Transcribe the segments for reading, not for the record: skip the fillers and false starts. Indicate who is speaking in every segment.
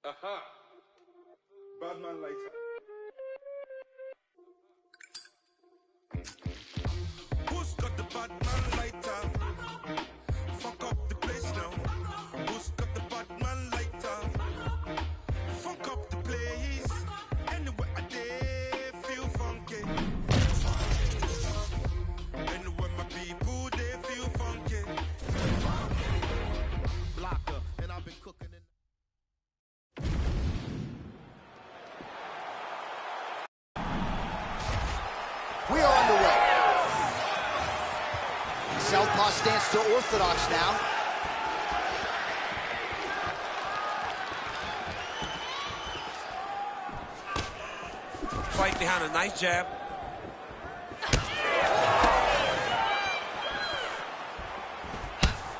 Speaker 1: Aha! Bad man lighter. Who's got the bad man lighter? Fuck up the place now. Who's got the bad man lighter? Fuck up the place. Anywhere I day feel funky. Anywhere my people they feel funky. Blocker, and I've been cooking in.
Speaker 2: We are underway. Southpaw stance to orthodox now.
Speaker 3: Fight behind a nice jab.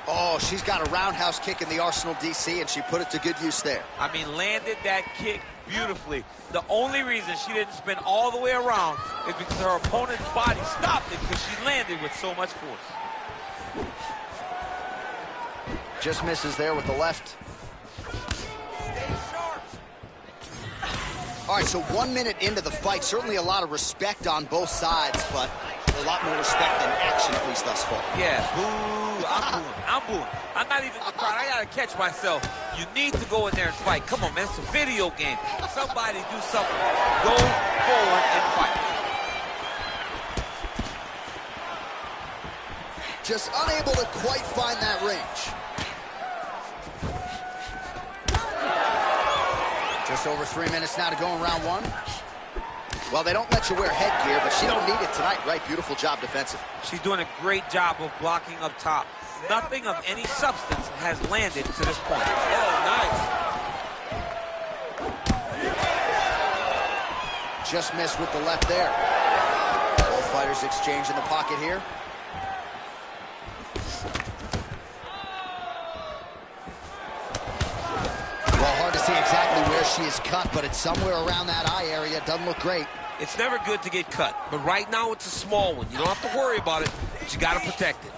Speaker 2: Oh, she's got a roundhouse kick in the arsenal, DC, and she put it to good use there.
Speaker 3: I mean, landed that kick beautifully. The only reason she didn't spin all the way around is because her opponent's body stopped it because she landed with so much force.
Speaker 2: Just misses there with the left.
Speaker 3: Stay sharp.
Speaker 2: All right, so 1 minute into the fight, certainly a lot of respect on both sides, but a lot more respect than action, at least thus far.
Speaker 3: Yeah, boo. I'm booing. I'm not even in the crowd. I gotta catch myself. You need to go in there and fight. Come on, man, it's a video game. Somebody do something. Go forward and fight.
Speaker 2: Just unable to quite find that range. Just over 3 minutes now to go in round one. Well, they don't let you wear headgear, but she don't need it tonight, right? Beautiful job defensive.
Speaker 3: She's doing a great job of blocking up top. Nothing of any substance has landed to this point. Oh,
Speaker 2: nice. Just missed with the left there. Both fighters exchange in the pocket here. Well, hard to see exactly where she is cut, but it's somewhere around that eye area. Doesn't look great.
Speaker 3: It's never good to get cut, but right now it's a small one. You don't have to worry about it, but you got to protect it.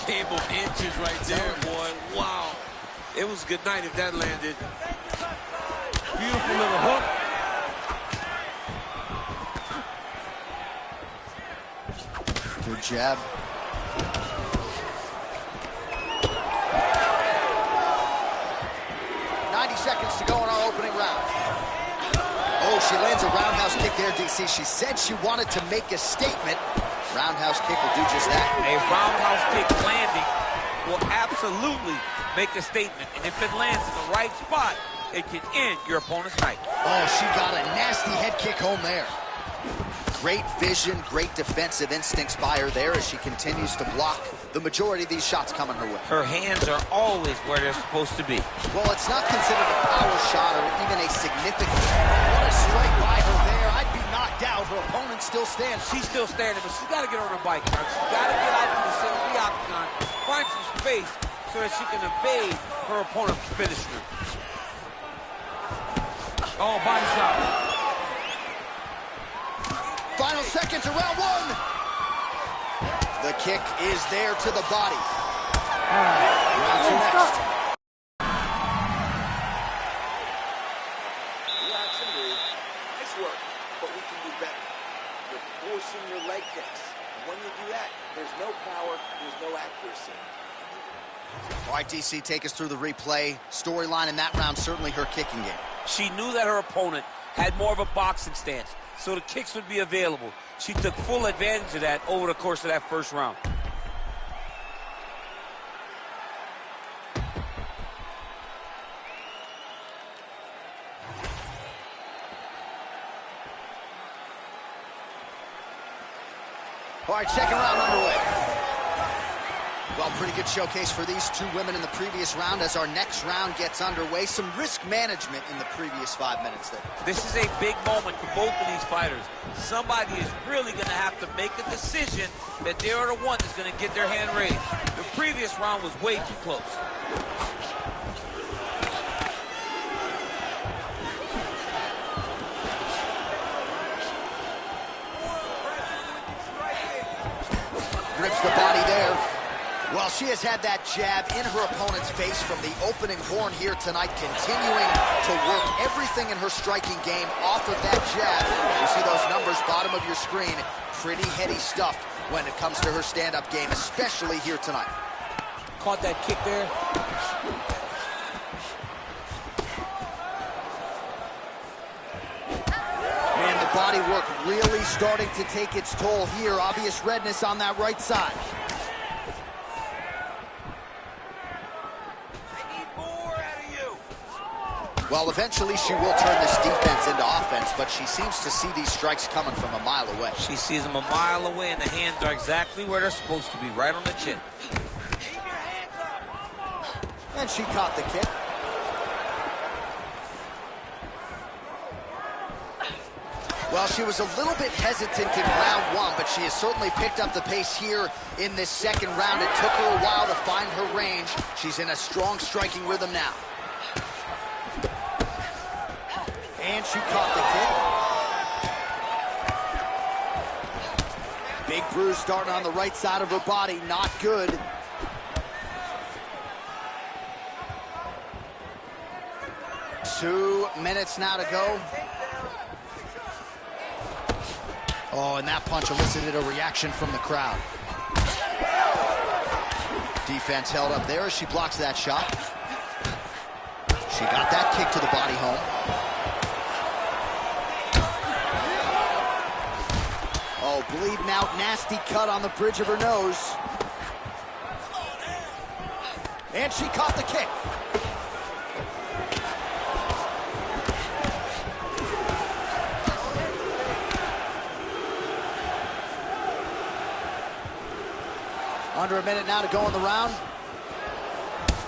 Speaker 3: Game of inches right there, boy. Wow. It was a good night if that landed. Beautiful little hook.
Speaker 2: Good jab. Seconds to go in our opening round. Oh, she lands a roundhouse kick there, DC. She said she wanted to make a statement. Roundhouse kick will do just that.
Speaker 3: A roundhouse kick landing will absolutely make a statement. And if it lands in the right spot, it can end your opponent's night.
Speaker 2: Oh, she got a nasty head kick home there. Great vision, great defensive instincts by her there as she continues to block the majority of these shots coming her way.
Speaker 3: Her hands are always where they're supposed to be.
Speaker 2: Well, it's not considered a power shot or even a significant. What a strike by her there. I'd be knocked out. Her opponent still stands.
Speaker 3: She's still standing, but she's got to get on her bike. She's got to get out to the center of the octagon, find some space so that she can evade her opponent's finisher. Oh, body shot.
Speaker 2: Final seconds of round one. The kick is there to the body. Round two next.
Speaker 4: Relax and move. Nice work, but we can do better. You're forcing your leg kicks. When you do that, there's no power, there's no accuracy.
Speaker 2: All right, DC, take us through the replay. Storyline in that round, certainly her kicking game.
Speaker 3: She knew that her opponent had more of a boxing stance, so the kicks would be available. She took full advantage of that over the course of that first round.
Speaker 2: All right, second round underway. Well, pretty good showcase for these two women in the previous round. As our next round gets underway, some risk management in the previous 5 minutes there.
Speaker 3: This is a big moment for both of these fighters. Somebody is really going to have to make a decision that they are the one that's going to get their hand raised. The previous round was way too close.
Speaker 2: Grips the body there. Well, she has had that jab in her opponent's face from the opening horn here tonight, continuing to work everything in her striking game off of that jab. You see those numbers, bottom of your screen. Pretty heady stuff when it comes to her stand-up game, especially here tonight.
Speaker 5: Caught that kick there.
Speaker 2: Man, the body work really starting to take its toll here. Obvious redness on that right side. Well, eventually she will turn this defense into offense, but she seems to see these strikes coming from a mile away.
Speaker 5: She sees them a mile away, and the hands are exactly where they're supposed to be, right on the chin.
Speaker 2: And she caught the kick. Well, she was a little bit hesitant in round one, but she has certainly picked up the pace here in this second round. It took her a while to find her range. She's in a strong striking rhythm now. And she caught the kick. Big bruise starting on the right side of her body. Not good. Two minutes now to go. Oh, and that punch elicited a reaction from the crowd. Defense held up there as she blocks that shot. She got that kick to the body home. Oh, bleeding out, nasty cut on the bridge of her nose. And she caught the kick. Under a minute now to go in the round.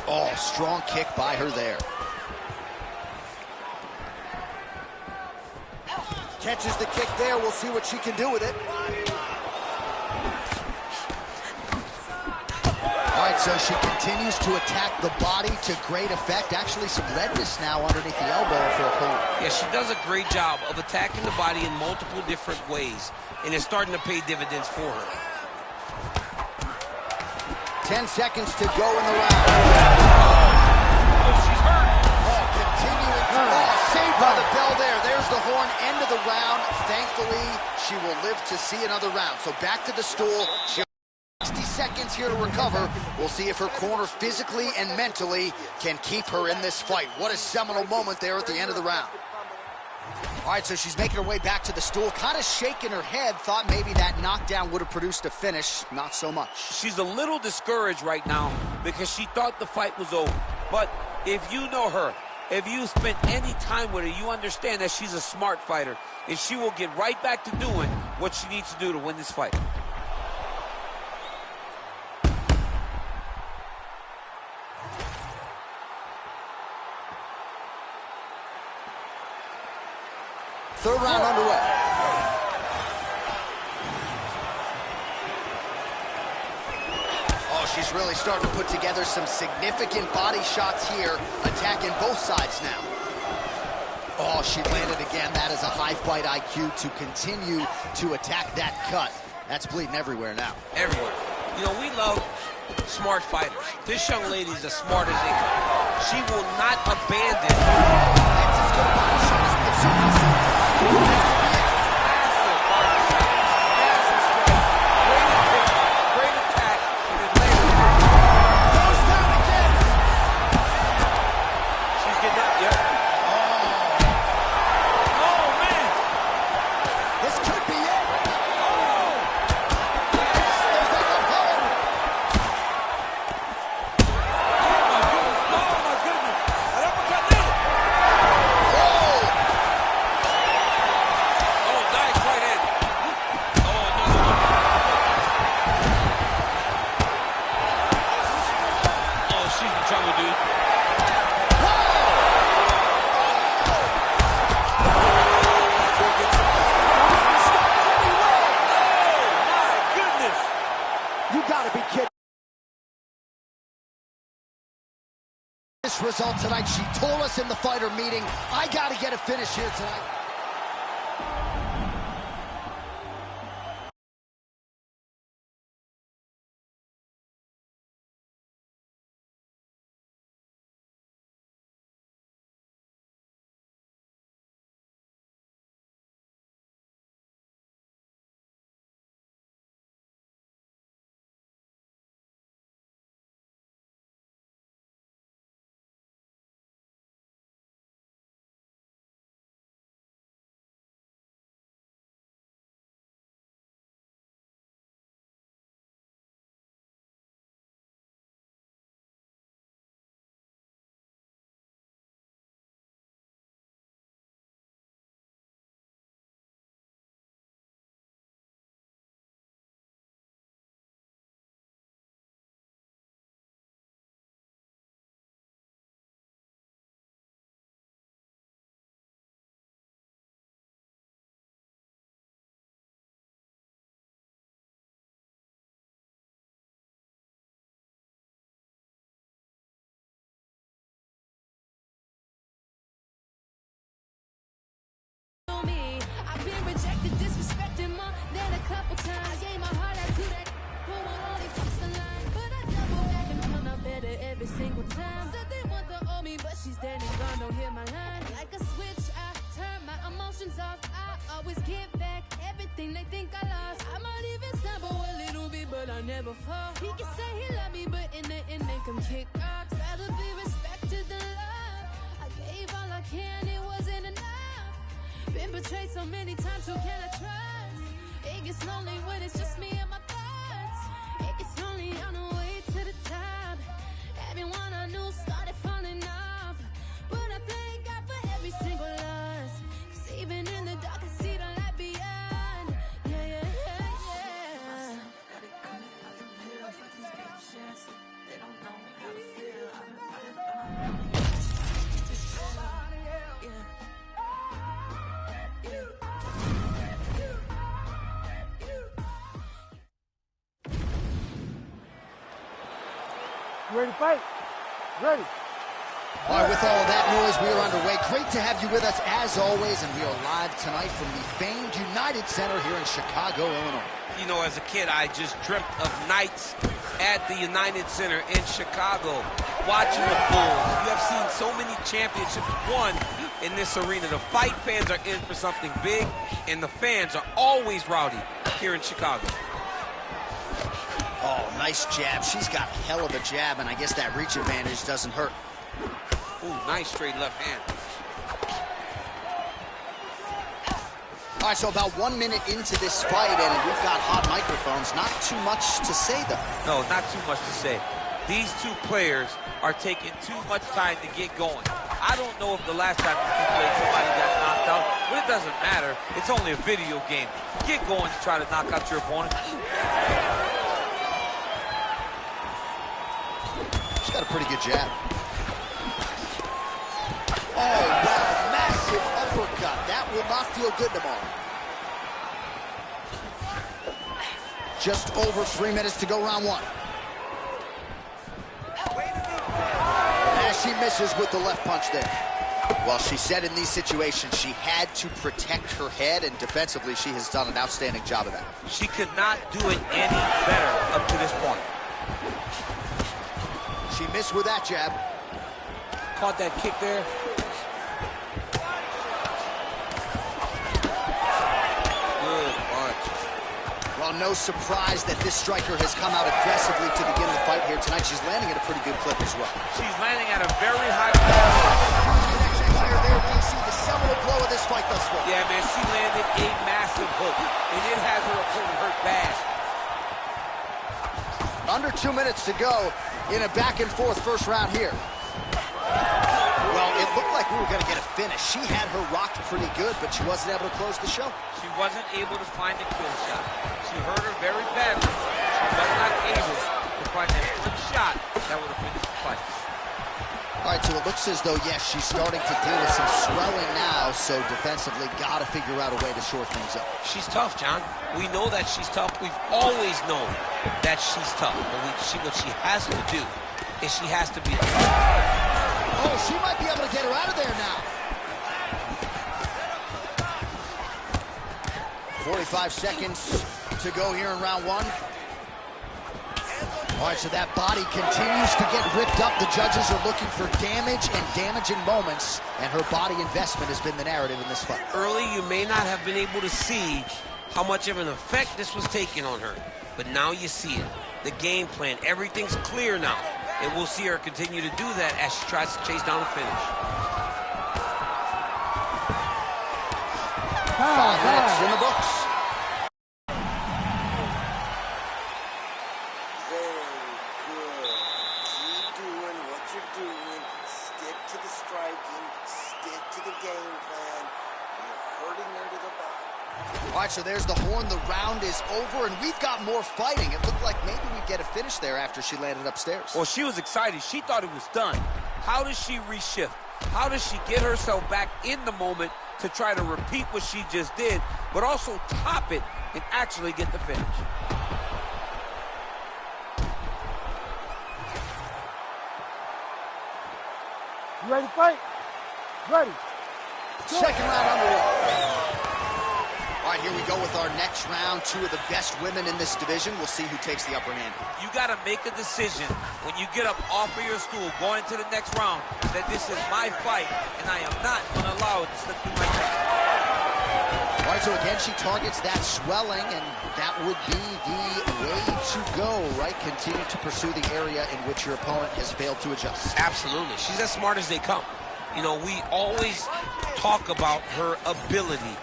Speaker 2: Oh, strong kick by her there. Catches the kick there. We'll see what she can do with it. All right, so she continues to attack the body to great effect. Actually, some redness now underneath the elbow for her opponent.
Speaker 5: Yeah, she does a great job of attacking the body in multiple different ways, and it's starting to pay dividends for her.
Speaker 2: 10 seconds to go in the round.
Speaker 5: Oh, she's hurt.
Speaker 2: Oh, continuing to saved by the bell there. There's the horn, end of the round. Thankfully, she will live to see another round. So back to the stool. She has 60 seconds here to recover. We'll see if her corner physically and mentally can keep her in this fight. What a seminal moment there at the end of the round. All right, so she's making her way back to the stool, kind of shaking her head, thought maybe that knockdown would have produced a finish. Not so much.
Speaker 5: She's a little discouraged right now because she thought the fight was over. But if you know her, if you spent any time with her, you understand that she's a smart fighter, and she will get right back to doing what she needs to do to win this fight.
Speaker 2: Third round underway. Oh, she's really starting to put together some significant body shots here, attacking both sides now. Oh, she landed again. That is a high fight IQ to continue to attack that cut. That's bleeding everywhere now.
Speaker 5: Everywhere. You know, we love smart fighters. This young lady is as smart as they come. She will not abandon.
Speaker 2: That's as good a body shot as we can see. This result tonight, she told us in the fighter meeting, I got to get a finish here tonight.
Speaker 6: me, but she's dead and gone. Don't hear my line. Like a switch, I turn my emotions off. I always get back everything they think I lost. I might even stumble a little bit, but I never fall. He can say he love me, but in the end make him kick rocks. Rather be respected than love. I gave all I can, it wasn't enough. Been betrayed so many times, who can I trust? It gets lonely when it's just me and my thoughts. It gets lonely on the way to the top. Everyone I knew started falling off, but I thank God for every single loss. 'Cause even in the dark I see the light beyond. Yeah, yeah, yeah, yeah. They don't know how to feel. I've been fighting by my money.
Speaker 7: Ready to fight? Ready.
Speaker 2: All right, with all of that noise, we are underway. Great to have you with us as always, and we are live tonight from the famed United Center here in Chicago, Illinois.
Speaker 5: You know, as a kid, I just dreamt of nights at the United Center in Chicago, watching the Bulls. You have seen so many championships won in this arena. The fight fans are in for something big, and the fans are always rowdy here in Chicago.
Speaker 2: Oh, nice jab. She's got a hell of a jab, and I guess that reach advantage doesn't hurt.
Speaker 5: Ooh, nice straight left hand.
Speaker 2: All right, so about 1 minute into this fight, and we've got hot microphones. Not too much to say, though.
Speaker 5: No, not too much to say. These two players are taking too much time to get going. I don't know if the last time these two played somebody got knocked out, but it doesn't matter. It's only a video game. Get going to try to knock out your opponent.
Speaker 2: She's got a pretty good jab. Oh, wow, massive uppercut. That will not feel good tomorrow. Just over 3 minutes to go, round one. As she misses with the left punch there. Well, she said in these situations she had to protect her head, and defensively she has done an outstanding job of that.
Speaker 5: She could not do it any better up to this point.
Speaker 2: She missed with that jab.
Speaker 5: Caught that kick there. Good punch.
Speaker 2: Well, no surprise that this striker has come out aggressively to begin the fight here tonight. She's landing at a pretty good clip as well.
Speaker 5: She's landing at a very high level.
Speaker 2: Connection here. There we see the seminal blow of this fight thus far.
Speaker 5: Yeah, man, she landed a massive hook, and it has her opponent hurt bad.
Speaker 2: Under 2 minutes to go in a back-and-forth first round here. Well, it looked like we were going to get a finish. She had her rocked pretty good, but she wasn't able to close the show.
Speaker 5: She wasn't able to find a kill shot. She hurt her very badly. She was not able to find that one shot that would have finished the fight.
Speaker 2: All right, so it looks as though, yes, she's starting to deal with some swelling now, so defensively got to figure out a way to shore things up.
Speaker 5: She's tough, John. We know that she's tough. We've always known that she's tough. But what she has to do is she has to be...
Speaker 2: Oh, she might be able to get her out of there now. 45 seconds to go here in round one. All right, so that body continues to get ripped up. The judges are looking for damage and damaging moments, and her body investment has been the narrative in this fight.
Speaker 5: Early, you may not have been able to see how much of an effect this was taking on her, but now you see it. The game plan, everything's clear now, and we'll see her continue to do that as she tries to chase down a finish.
Speaker 2: 5 minutes in the books. All right, so there's the horn. The round is over, and we've got more fighting. It looked like maybe we'd get a finish there after she landed upstairs.
Speaker 5: Well, she was excited. She thought it was done. How does she reshift? How does she get herself back in the moment to try to repeat what she just did, but also top it and actually get the finish?
Speaker 7: You ready to fight? Ready.
Speaker 2: Second round underway. All right, here we go with our next round. Two of the best women in this division. We'll see who takes the upper hand.
Speaker 5: You got to make a decision when you get up off of your stool going into the next round that this is my fight, and I am not going to allow it to slip through my fingers.
Speaker 2: All right, so again, she targets that swelling, and that would be the way to go, right? Continue to pursue the area in which your opponent has failed to adjust.
Speaker 5: Absolutely. She's as smart as they come. You know, we always talk about her ability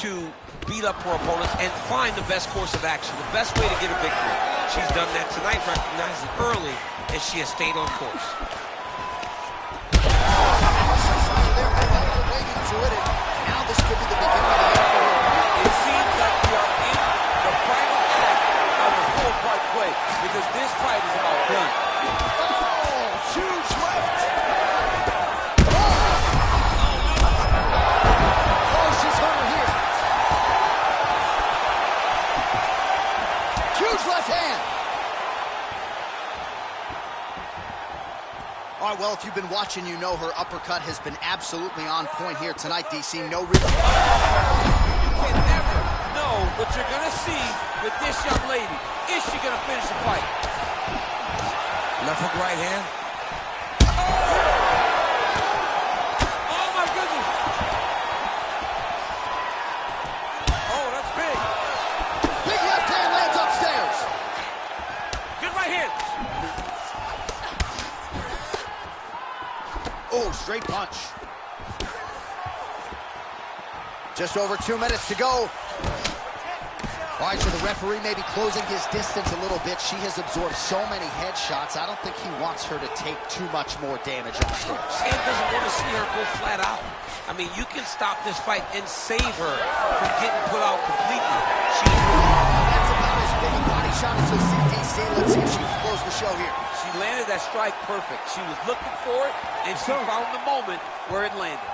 Speaker 5: to beat up her opponents and find the best course of action, the best way to get a victory. She's done that tonight, recognizing early, and she has stayed on course.
Speaker 2: They're waiting to it, and now this could be the beginning of the end for her.
Speaker 5: It seems like we are in the final act of the four-part play because this fight is about done.
Speaker 2: Oh, huge left. Oh, she's hurt her here. Huge left hand. All right, well, if you've been watching, you know her uppercut has been absolutely on point here tonight, DC. No reason.
Speaker 5: You can never know what you're going to see with this young lady. Is she going to finish the fight? Left hook, right hand. Oh, my goodness. Oh, that's big.
Speaker 2: Big left hand lands upstairs.
Speaker 5: Good right hand.
Speaker 2: Oh, straight punch. Just over 2 minutes to go. All right, so the referee may be closing his distance a little bit. She has absorbed so many headshots. I don't think he wants her to take too much more damage upstairs.
Speaker 5: And doesn't want to see her go flat out. I mean, you can stop this fight and save her from getting put out completely.
Speaker 2: That's about as big a body shot as you'll see, DC. Let's see if she can close the show here.
Speaker 5: She landed that strike perfect. She was looking for it, and she found the moment where it landed.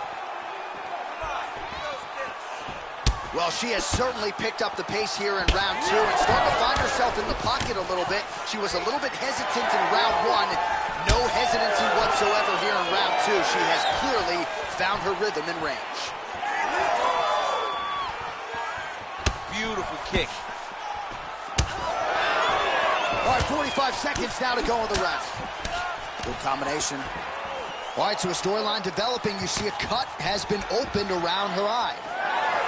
Speaker 2: Well, she has certainly picked up the pace here in round 2 and starting to find herself in the pocket a little bit. She was a little bit hesitant in round 1. No hesitancy whatsoever here in round 2. She has clearly found her rhythm and range.
Speaker 5: Beautiful kick.
Speaker 2: All right, 45 seconds now to go in the round. Good combination. All right, so a storyline developing. You see a cut has been opened around her eye.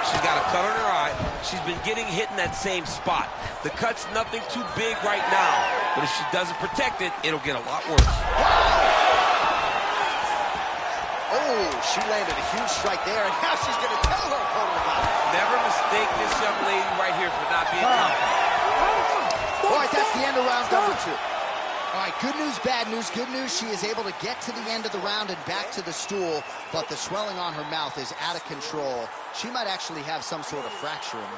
Speaker 5: She's got a cut on her eye. She's been getting hit in that same spot. The cut's nothing too big right now, but if she doesn't protect it, it'll get a lot worse.
Speaker 2: Wow. Oh, she landed a huge strike there, and now she's going to tell her opponent about it.
Speaker 5: Never mistake this young lady right here for not being confident.
Speaker 2: All right, that's the end of round number 2. All right, good news, bad news. Good news, she is able to get to the end of the round and back to the stool, but the swelling on her mouth is out of control. She might actually have some sort of fracture in it.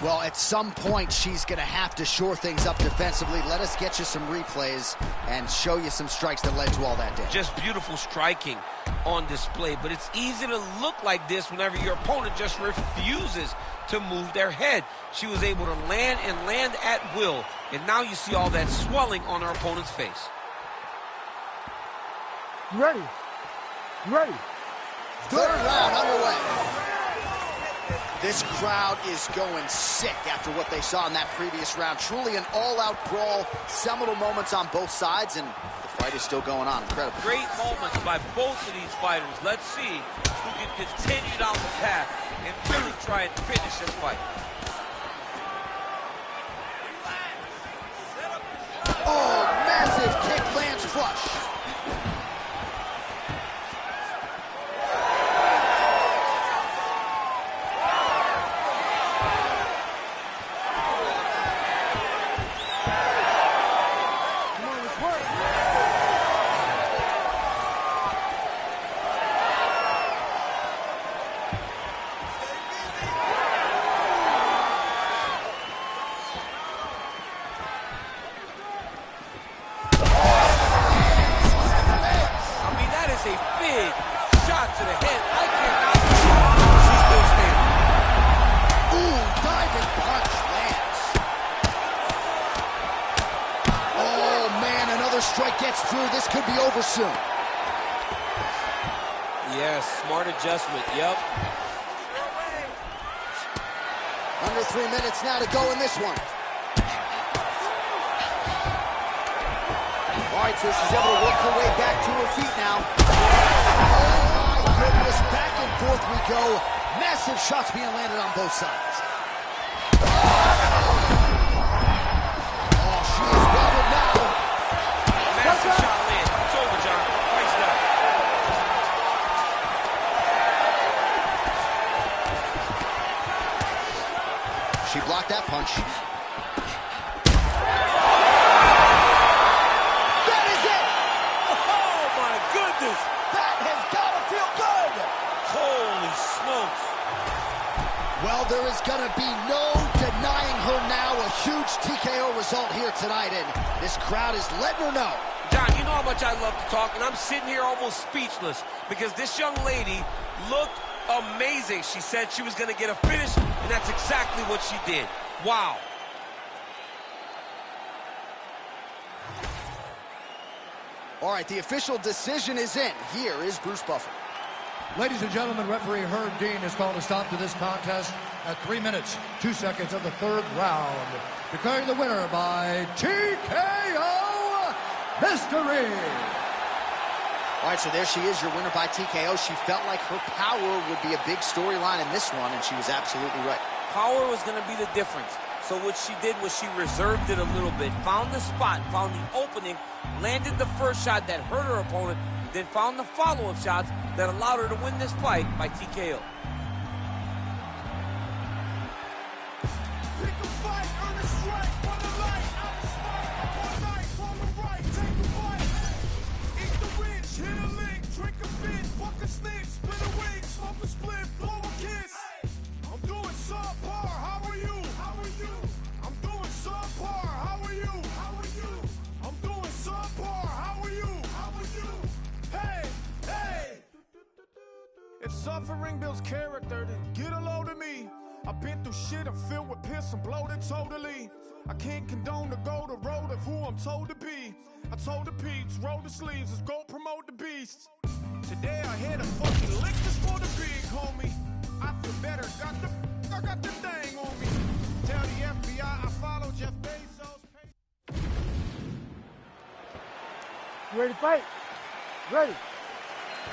Speaker 2: Well, at some point, she's going to have to shore things up defensively. Let us get you some replays and show you some strikes that led to all that damage.
Speaker 5: Just beautiful striking on display, but it's easy to look like this whenever your opponent just refuses to move their head. She was able to land and land at will, and now you see all that swelling on her opponent's face.
Speaker 7: You ready? You ready?
Speaker 2: Third round underway. This crowd is going sick after what they saw in that previous round. Truly an all-out brawl, seminal moments on both sides, and the fight is still going on. Incredible.
Speaker 5: Great moments by both of these fighters. Let's see who can continue down the path and really try and finish this fight.
Speaker 2: Oh, massive kick lands flush. Strike gets through. This could be over soon.
Speaker 5: Yes, smart adjustment. Yep.
Speaker 2: Under 3 minutes now to go in this one. All right, so she's able to work her way back to her feet now. Oh, my goodness. Back and forth we go. Massive shots being landed on both sides. Oh, she is wobbled now.
Speaker 5: Massive shot land. It's over, John. Nice done.
Speaker 2: She blocked that punch. Well, there is going to be no denying her now. A huge TKO result here tonight, and this crowd is letting her know.
Speaker 5: John, you know how much I love to talk, and I'm sitting here almost speechless because this young lady looked amazing. She said she was going to get a finish, and that's exactly what she did. Wow.
Speaker 2: All right, the official decision is in. Here is Bruce Buffer.
Speaker 8: Ladies and gentlemen, referee Herb Dean has called a stop to this contest at 3 minutes, 2 seconds of the third round, declaring the winner by TKO, Mystery.
Speaker 2: All right, so there she is, your winner by TKO. She felt like her power would be a big storyline in this one, and she was absolutely right.
Speaker 5: Power was going to be the difference. So what she did was she reserved it a little bit, found the spot, found the opening, landed the first shot that hurt her opponent, then found the follow-up shots that allowed her to win this fight by TKO.
Speaker 1: Pick a fight, earn a strike, run the light, out the spike, all night, on the right, take a bite. Eat the rich, hit a lick, drink a fit, fuck a snitch, split a wig, smoke a split, blow a kiss. I'm doing subpar, how are you? How are you? I'm doing subpar, how are you? How are you? I'm doing subpar, how are you? How are you? Hey, hey! If suffering builds character, then get a load of me. I've been through shit, I'm filled with piss, I'm bloated totally. I can't condone to go the road of who I'm told to be. I told the peeps, roll the sleeves, let's go promote the beast. Today I had a fucking lick just for the big homie. I feel better, I got the thing on me. Tell the FBI I follow Jeff Bezos.
Speaker 7: You ready to fight? Ready.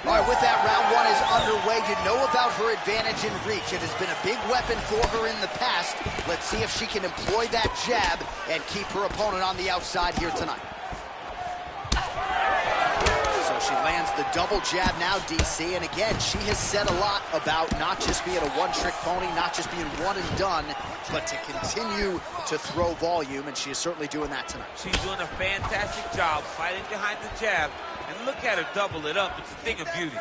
Speaker 2: All right, with that, round one is underway. You know about her advantage in reach. It has been a big weapon for her in the past. Let's see if she can employ that jab and keep her opponent on the outside here tonight. So she lands the double jab now, DC. And again, she has said a lot about not just being a one-trick pony, not just being one and done, but to continue to throw volume, and she is certainly doing that tonight.
Speaker 5: She's doing a fantastic job fighting behind the jab. And look at her double it up. It's a thing of beauty.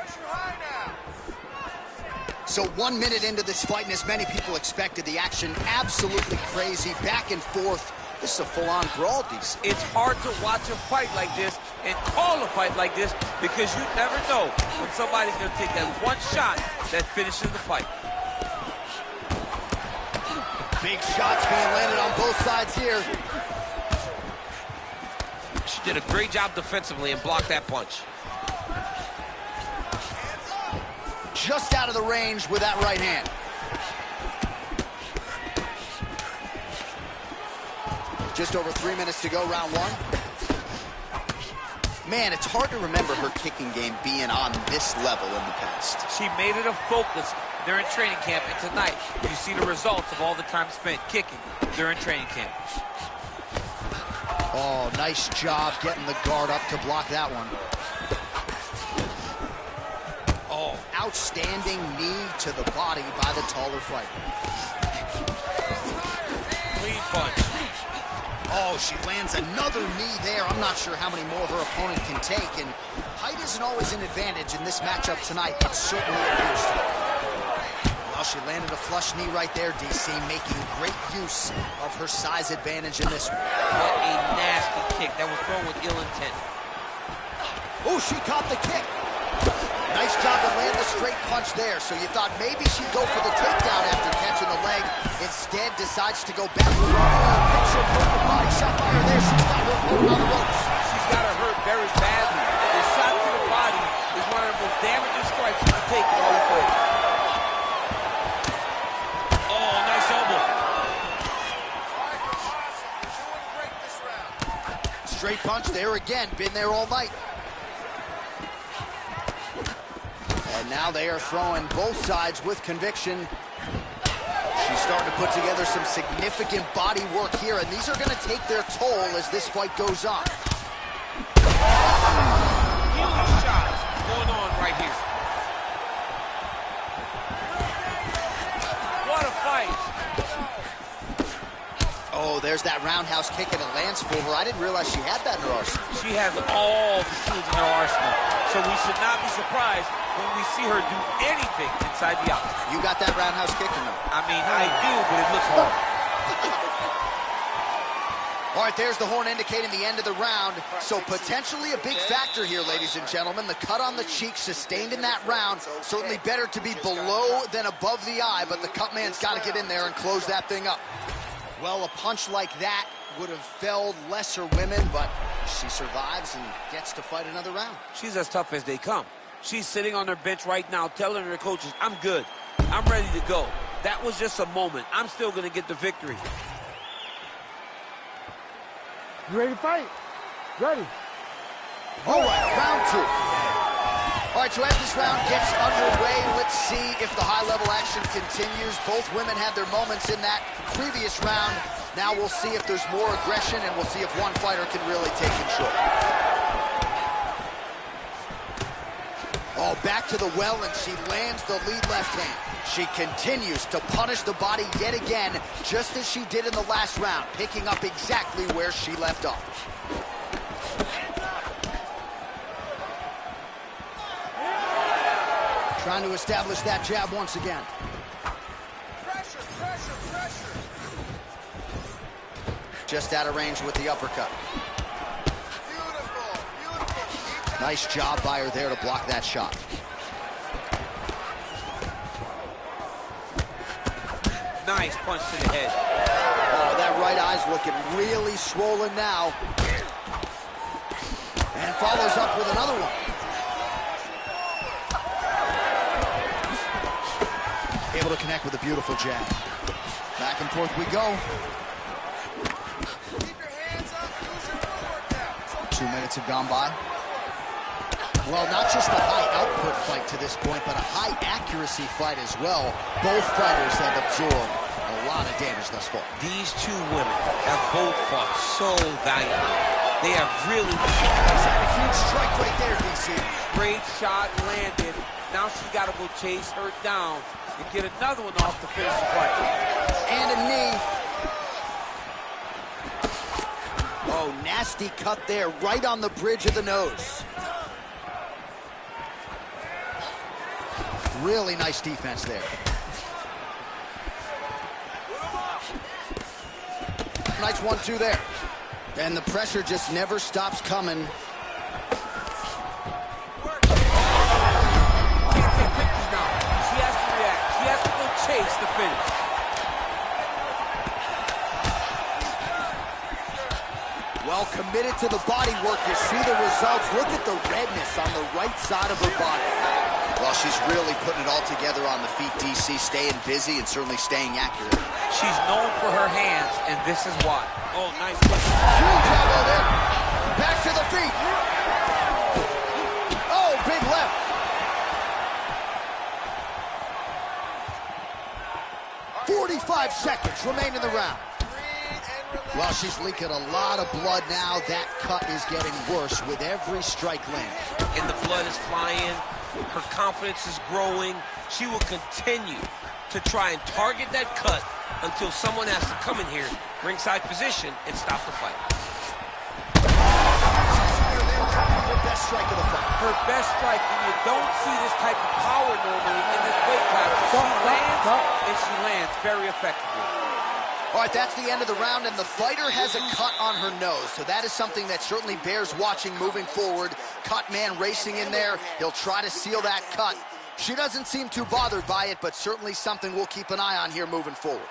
Speaker 2: So 1 minute into this fight, and as many people expected, the action absolutely crazy, back and forth. This is a full-on brawl, DC.
Speaker 5: It's hard to watch a fight like this and call a fight like this because you never know when somebody's going to take that one shot that finishes the fight.
Speaker 2: Big shots being landed on both sides here.
Speaker 5: She did a great job defensively and blocked that punch.
Speaker 2: Just out of the range with that right hand. Just over 3 minutes to go, round one. Man, it's hard to remember her kicking game being on this level in the past.
Speaker 5: She made it a focus during training camp, and tonight you see the results of all the time spent kicking during training camp.
Speaker 2: Oh, nice job getting the guard up to block that one. Oh, outstanding knee to the body by the taller fighter.
Speaker 5: Clean punch.
Speaker 2: Oh, she lands another knee there. I'm not sure how many more her opponent can take, and height isn't always an advantage in this matchup tonight. It certainly appears to be. Well, she landed a flush knee right there, DC, making great use of her size advantage in this one.
Speaker 5: What a nasty kick. That was thrown with ill intent.
Speaker 2: Oh, she caught the kick. Nice job to land the straight punch there. So you thought maybe she'd go for the takedown after catching the leg. Instead, decides to go back. Picture perfect body shot by her there. She's got her opponent on the ropes.
Speaker 5: She's got her hurt very badly. The shot to the body is one of the most damaging strikes you can take in all the fight. Oh, nice elbow.
Speaker 2: Straight punch there again. Been there all night. And now they are throwing both sides with conviction. She's starting to put together some significant body work here, and these are going to take their toll as this fight goes on.
Speaker 5: Huge shots going on right here. What a fight.
Speaker 2: Oh, there's that roundhouse kick and it lands for her. I didn't realize she had that in her arsenal.
Speaker 5: She has all the tools in her arsenal, so we should not be surprised when we see her do anything inside the octagon.
Speaker 2: You got that roundhouse kick or no?
Speaker 5: I mean, I do, but it looks hard.
Speaker 2: All right, there's the horn indicating the end of the round. So potentially a big factor here, ladies and gentlemen. The cut on the cheek sustained in that round. Certainly better to be below than above the eye, but the cut man's got to get in there and close that thing up. Well, a punch like that would have felled lesser women, but she survives and gets to fight another round.
Speaker 5: She's as tough as they come. She's sitting on her bench right now telling her coaches, I'm good. I'm ready to go. That was just a moment. I'm still going to get the victory.
Speaker 7: You ready to fight? Ready.
Speaker 2: All right, round two. All right, so as this round gets underway, let's see if the high-level action continues. Both women had their moments in that previous round. Now we'll see if there's more aggression, and we'll see if one fighter can really take control. Oh, back to the well, and she lands the lead left hand. She continues to punish the body yet again, just as she did in the last round, picking up exactly where she left off. Trying to establish that jab once again.
Speaker 4: Pressure, pressure, pressure.
Speaker 2: Just out of range with the uppercut.
Speaker 4: Beautiful, beautiful.
Speaker 2: Nice job by her there to block that shot.
Speaker 5: Nice punch to the head.
Speaker 2: Oh, that right eye's looking really swollen now. And follows up with another one. Able to connect with a beautiful jab. Back and forth we go.
Speaker 4: Keep your hands up, use your footwork now.
Speaker 2: 2 minutes have gone by. Well, not just a high output fight to this point, but a high accuracy fight as well. Both fighters have absorbed a lot of damage thus far.
Speaker 5: These two women have both fought so valiantly. They have really...
Speaker 2: He's had a huge strike right there, DC.
Speaker 5: Great shot landed. Now she's got to go chase her down and get another one off to finish the fight.
Speaker 2: And a knee. Oh, nasty cut there, right on the bridge of the nose. Really nice defense there. Nice 1-2 there. And the pressure just never stops coming.
Speaker 5: Can't take pictures now. She has to react. She has to go chase the finish.
Speaker 2: Well committed to the body work. You see the results. Look at the redness on the right side of her body. Well, she's really putting it all together on the feet, DC, staying busy and certainly staying accurate.
Speaker 5: She's known for her hands, and this is why. Oh, nice punch.
Speaker 2: Huge elbow there. Back to the feet. Oh, big left. "45 seconds remain in the round. Well, she's leaking a lot of blood now. That cut is getting worse with every strike land.
Speaker 5: And the blood is flying. Her confidence is growing. She will continue to try and target that cut until someone has to come in here, ringside position, and stop the fight.
Speaker 2: Her best strike of the fight.
Speaker 5: Her best strike, and you don't see this type of power normally in this weight class. She lands, and she lands very effectively.
Speaker 2: All right, that's the end of the round, and the fighter has a cut on her nose, so that is something that certainly bears watching moving forward. Cut man racing in there. He'll try to seal that cut. She doesn't seem too bothered by it, but certainly something we'll keep an eye on here moving forward.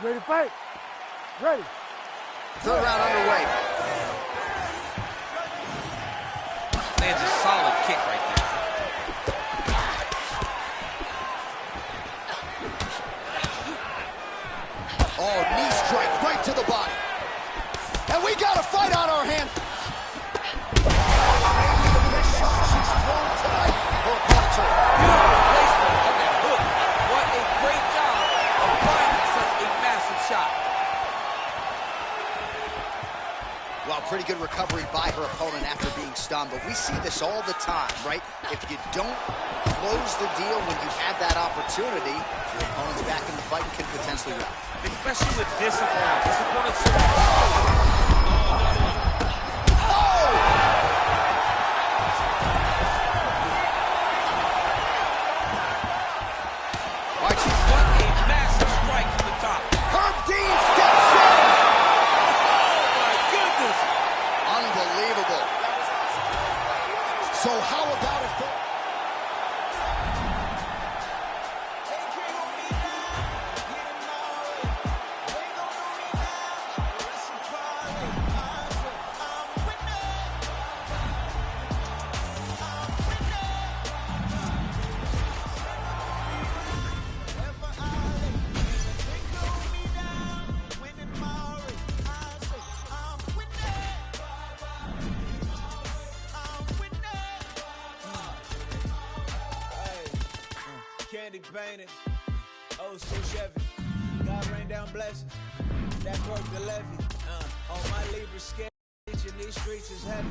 Speaker 7: Ready to fight? Ready.
Speaker 2: Third round underway.
Speaker 5: Lands a solid kick right there.
Speaker 2: Oh, knee strike right to the body. Well, pretty good recovery by her opponent after being stunned, but we see this all the time, right? If you don't close the deal when you have that opportunity, your opponent's back in the fight and can potentially win.
Speaker 3: Especially with this opponent. This opponent's so...
Speaker 2: What
Speaker 3: a massive strike from the top.
Speaker 2: Herb Dean steps in.
Speaker 3: Oh, my goodness.
Speaker 2: Unbelievable. So how about if they...
Speaker 9: Candy painted, old school Chevy. God rain down blessings, that broke the levee. On my Libra scale, in these streets is heavy.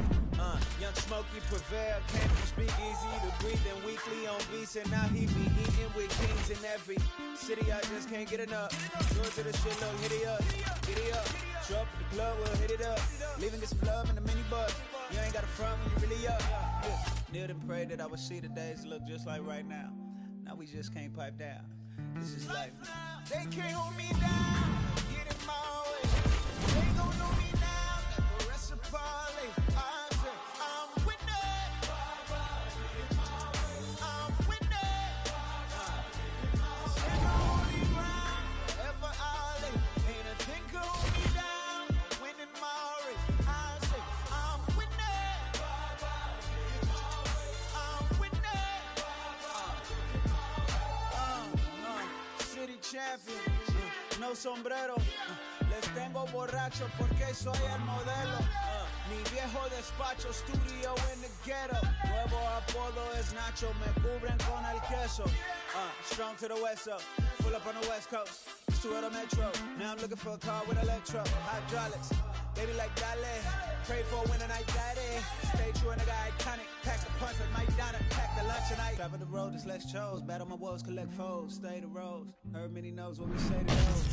Speaker 9: Young Smokey prevail, came from speakeasy to breathing weekly on beats, and now he be eating with kings in every city. I just can't get enough. Go to the shit, look, hit it up, get it up. Show up at the club, we'll hit it up. Leaving get some love in the minibus. You ain't got a front when you really up. Yeah. Kneeled and prayed that I would see the days look just like right now. Now we just can't pipe down. This is life. They can't hold me down. Get in my way. They gon' know me now. Never rest a parley. I say I'm winning. I'm winning. Stand on holy ground. Wherever I lay. Ain't a thing can hold me down. Winning my race. I say I'm winning. I'm winning. City champion, no sombrero. Les tengo borracho porque soy el modelo. Mi viejo despacho, studio in the ghetto. Nuevo apodo es Nacho, me cubren con el queso. Strong to the west, so pull up on the west coast. Used to at a metro, now I'm looking for a car with electro. Hydraulics, baby like Dale. Pray for a winter night, daddy. Stay true and I got iconic. Pack the punch like Mike Donna. Pack the lunch tonight. Travel the road, there's less chose. Battle my woes, collect foes. Stay the roads. Heard many knows what we say to those.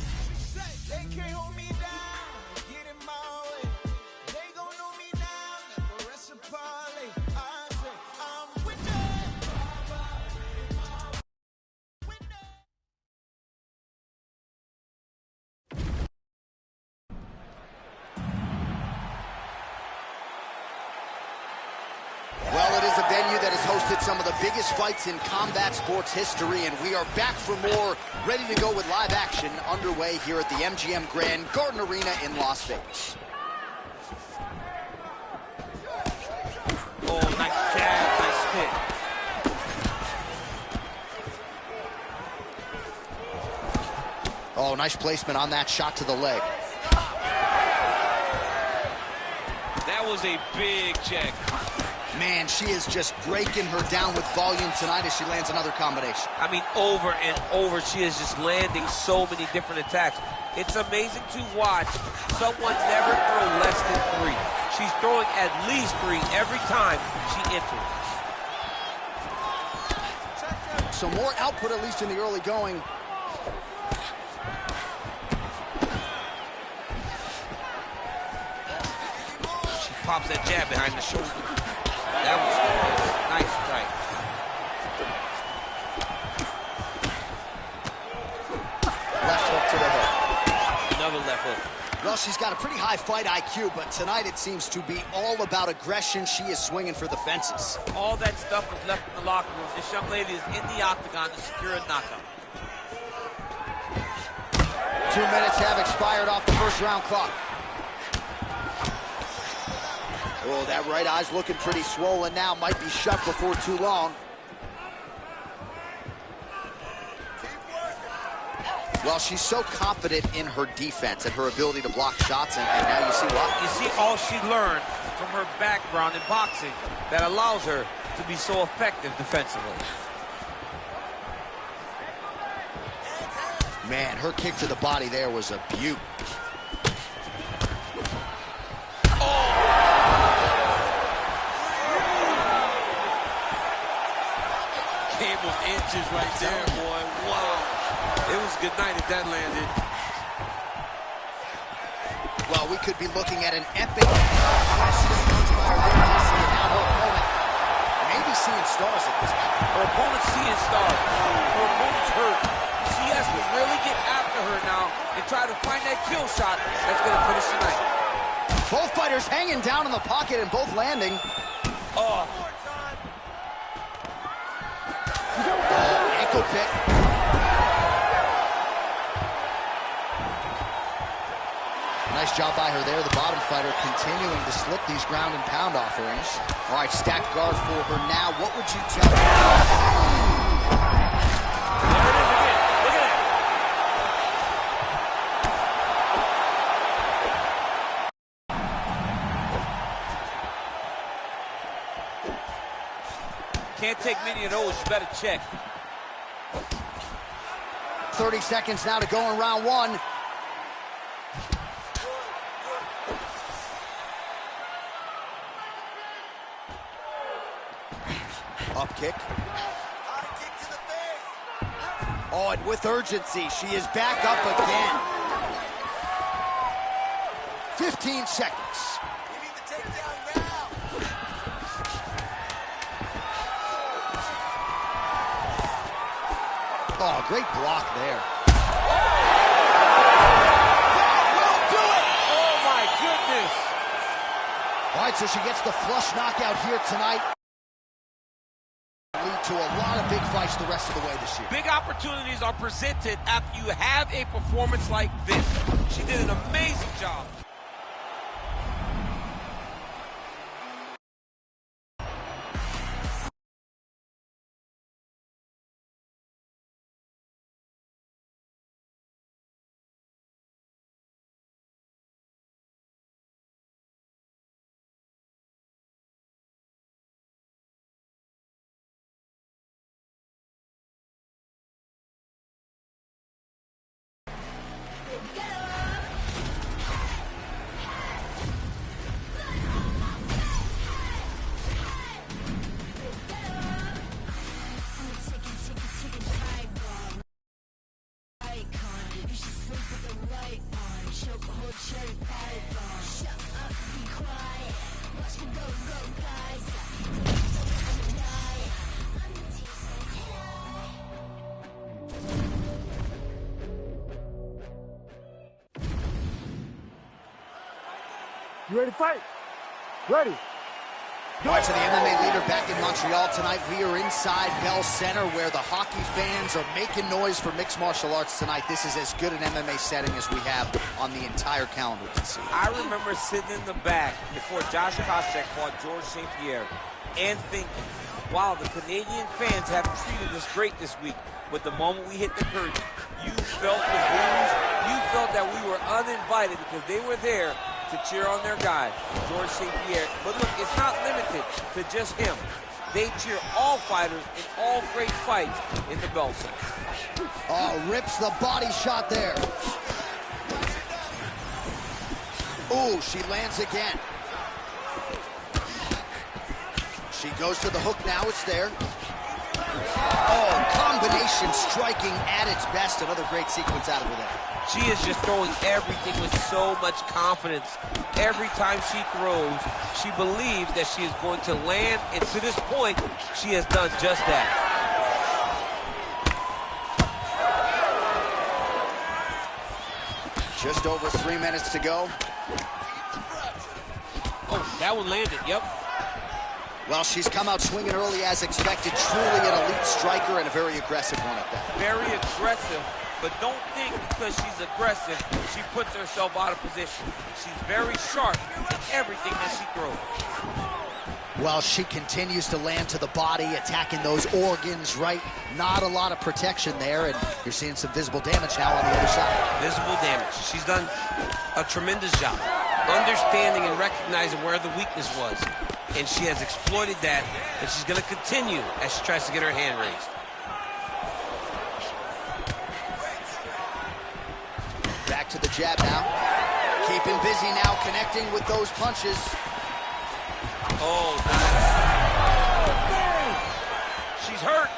Speaker 9: They can't hold me down. Get in my way. They gon' know me now. Never rest a parley. I say I'm winning.
Speaker 2: Well, it is a venue that has hosted some of the biggest fights in combat sports history, and we are back for more, ready to go with live action underway here at the MGM Grand Garden Arena in Las Vegas.
Speaker 3: Oh, nice jab, nice hit.
Speaker 2: Oh, nice placement on that shot to the leg.
Speaker 3: That was a big check.
Speaker 2: Man, she is just breaking her down with volume tonight as she lands another combination.
Speaker 3: I mean, over and over, she is just landing so many different attacks. It's amazing to watch someone never throw less than 3. She's throwing at least 3 every time she enters.
Speaker 2: So more output, at least in the early going.
Speaker 3: She pops that jab behind the shoulder. That was nice strike.
Speaker 2: Left hook to the head.
Speaker 3: Another left hook.
Speaker 2: Well, she's got a pretty high fight IQ, but tonight it seems to be all about aggression. She is swinging for the fences.
Speaker 3: All that stuff was left in the locker room. This young lady is in the octagon to secure a knockout.
Speaker 2: 2 minutes have expired off the first round clock. Oh, that right eye's looking pretty swollen now. Might be shut before too long. Well, she's so confident in her defense and her ability to block shots, and now you see what?
Speaker 3: You see all she learned from her background in boxing that allows her to be so effective defensively.
Speaker 2: Man, her kick to the body there was a beaut.
Speaker 3: Oh,
Speaker 5: good night if that landed.
Speaker 2: Well, we could be looking at an epic maybe seeing stars at this point.
Speaker 5: Her opponent's seeing stars. Her opponent's hurt. She has to really get after her now and try to find that kill shot that's going to finish tonight.
Speaker 2: Both fighters hanging down in the pocket and both landing.
Speaker 5: Oh.
Speaker 2: Ankle pick. Nice job by her there. The bottom fighter continuing to slip these ground and pound offerings. All right, stacked guard for her now. What would you tell her?
Speaker 5: There it is again. Look at that. Can't take many of those. You better check.
Speaker 2: 30 seconds now to go in round one. Up kick. Oh, and with urgency, she is back up again. 15 seconds.
Speaker 4: You need to take down now.
Speaker 2: Oh, great block there.
Speaker 5: That will do it! Oh, my goodness!
Speaker 2: All right, so she gets the flush knockout here tonight. Lead to a lot of big fights the rest of the way this year.
Speaker 5: Big opportunities are presented after you have a performance like this. She did an amazing job.
Speaker 7: You ready to fight? Ready.
Speaker 2: All right, so the MMA leader back in Montreal tonight. We are inside Bell Center where the hockey fans are making noise for mixed martial arts tonight. This is as good an MMA setting as we have on the entire calendar to see.
Speaker 3: I remember sitting in the back before Josh Koscheck fought George St. Pierre and thinking, wow, the Canadian fans haven't treated us great this week. But the moment we hit the curtain, you felt the booze. You felt that we were uninvited because they were there to cheer on their guy, George St. Pierre. But look, it's not limited to just him. They cheer all fighters in all great fights in the Bell Center.
Speaker 2: Oh, rips the body shot there. Ooh, she lands again. She goes to the hook now, it's there. Oh, combination striking at its best. Another great sequence out of her there.
Speaker 3: She is just throwing everything with so much confidence. Every time she throws, she believes that she is going to land, and to this point, she has done just that.
Speaker 2: Just over 3 minutes to go.
Speaker 3: Oh, that one landed, yep.
Speaker 2: Well, she's come out swinging early as expected. Truly an elite striker and a very aggressive one at that.
Speaker 3: Very aggressive, but don't think because she's aggressive, she puts herself out of position. She's very sharp in everything that she throws.
Speaker 2: Well, she continues to land to the body, attacking those organs, right? Not a lot of protection there, and you're seeing some visible damage now on the other side.
Speaker 3: Visible damage. She's done a tremendous job understanding and recognizing where the weakness was. And she has exploited that, and she's going to continue as she tries to get her hand raised.
Speaker 2: Back to the jab now. Keeping busy now, connecting with those punches.
Speaker 3: Oh, nice. She's hurt.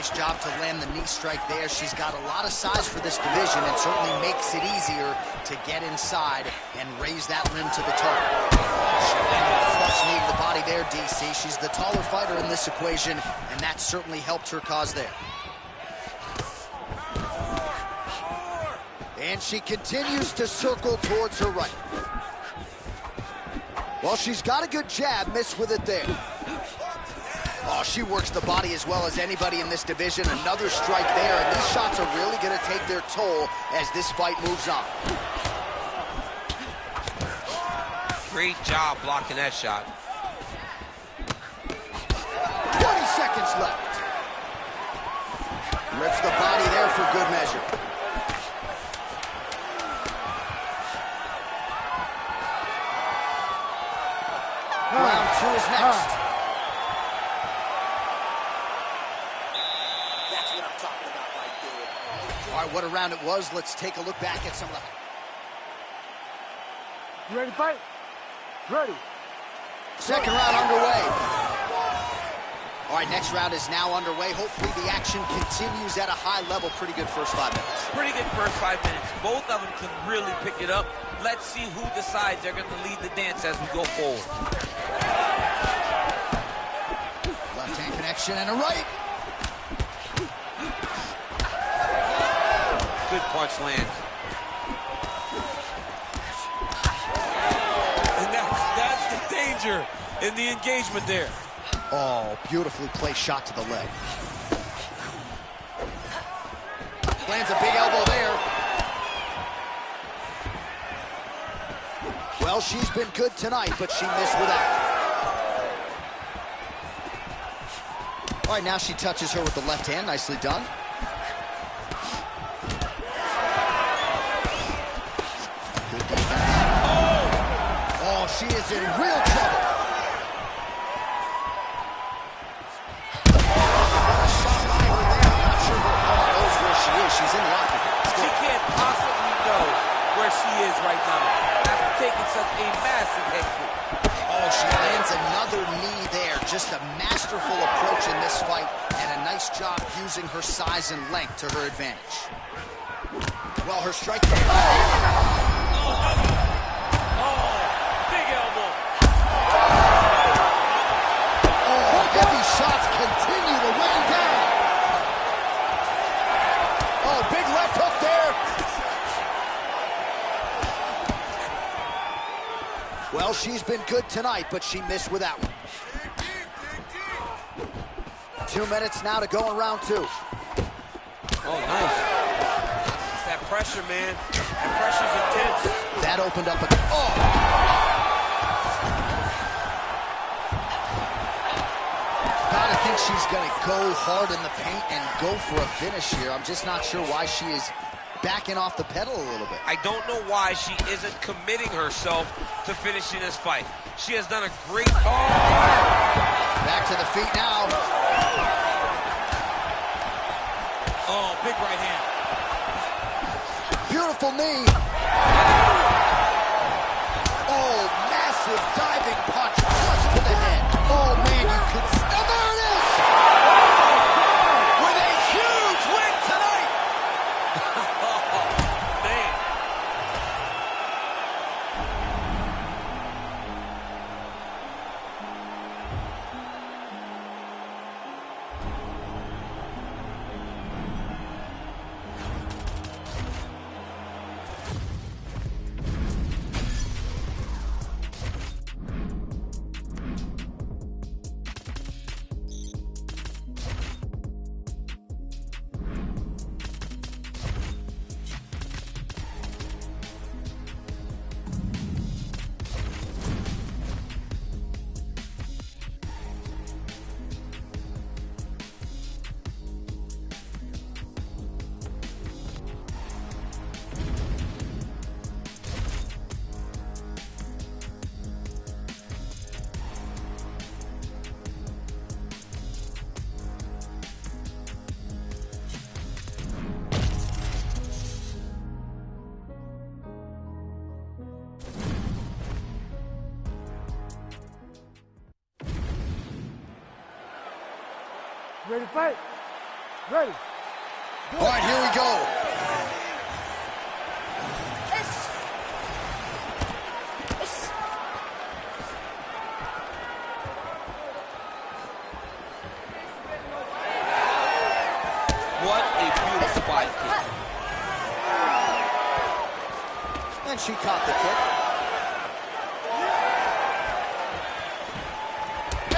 Speaker 2: Nice job to land the knee strike there. She's got a lot of size for this division and certainly makes it easier to get inside and raise that limb to the target. She landed a flush knee to the body there, DC. She's the taller fighter in this equation, and that certainly helped her cause there. And she continues to circle towards her right. Well, she's got a good jab, missed with it there. Oh, she works the body as well as anybody in this division. Another strike there, and these shots are really going to take their toll as this fight moves on.
Speaker 3: Great job blocking that shot.
Speaker 2: 20 seconds left. Rips the body there for good measure. Round 2 is next.
Speaker 4: That's what I'm talking about right there.
Speaker 2: All right, what a round it was. Let's take a look back at some of the...
Speaker 7: You ready to fight? Ready.
Speaker 2: Second round underway. All right, next round is now underway. Hopefully the action continues at a high level. Pretty good first 5 minutes.
Speaker 3: Pretty good first 5 minutes. Both of them can really pick it up. Let's see who decides they're going to lead the dance as we go forward.
Speaker 2: Left hand connection and a right.
Speaker 3: Good punch lands. And that's the danger in the engagement there.
Speaker 2: Oh, beautifully placed shot to the leg. Lands a big elbow there. Well, she's been good tonight, but she missed with that. All right, now she touches her with the left hand. Nicely done. Good defense. Oh, she is in real trouble. She's in lock.
Speaker 3: She can't possibly know where she is right now after taking such a massive head kick.
Speaker 2: Oh, she lands another knee there. Just a masterful approach in this fight and a nice job using her size and length to her advantage. Well, her strike...
Speaker 3: Oh, big elbow.
Speaker 2: Oh, heavy shots continue to rain down. Oh, big left hook there. Well, she's been good tonight, but she missed with that one. 2 minutes now to go in round 2.
Speaker 3: Oh, nice. It's that pressure, man. That pressure's intense.
Speaker 2: That opened up a... Oh! Gotta think she's gonna go hard in the paint and go for a finish here. I'm just not sure why she is backing off the pedal a little bit.
Speaker 3: I don't know why she isn't committing herself to finishing this fight. She has done a great... Oh!
Speaker 2: Back to the feet now.
Speaker 3: Oh, big right hand.
Speaker 2: Beautiful knee. Oh, massive diving punch flush to the head. Oh, man, you could... Oh, there it is! With a huge win tonight!
Speaker 3: Man.
Speaker 7: You ready to fight? Ready.
Speaker 2: All right, here we go.
Speaker 3: What a beautiful body kick.
Speaker 2: And she caught the kick.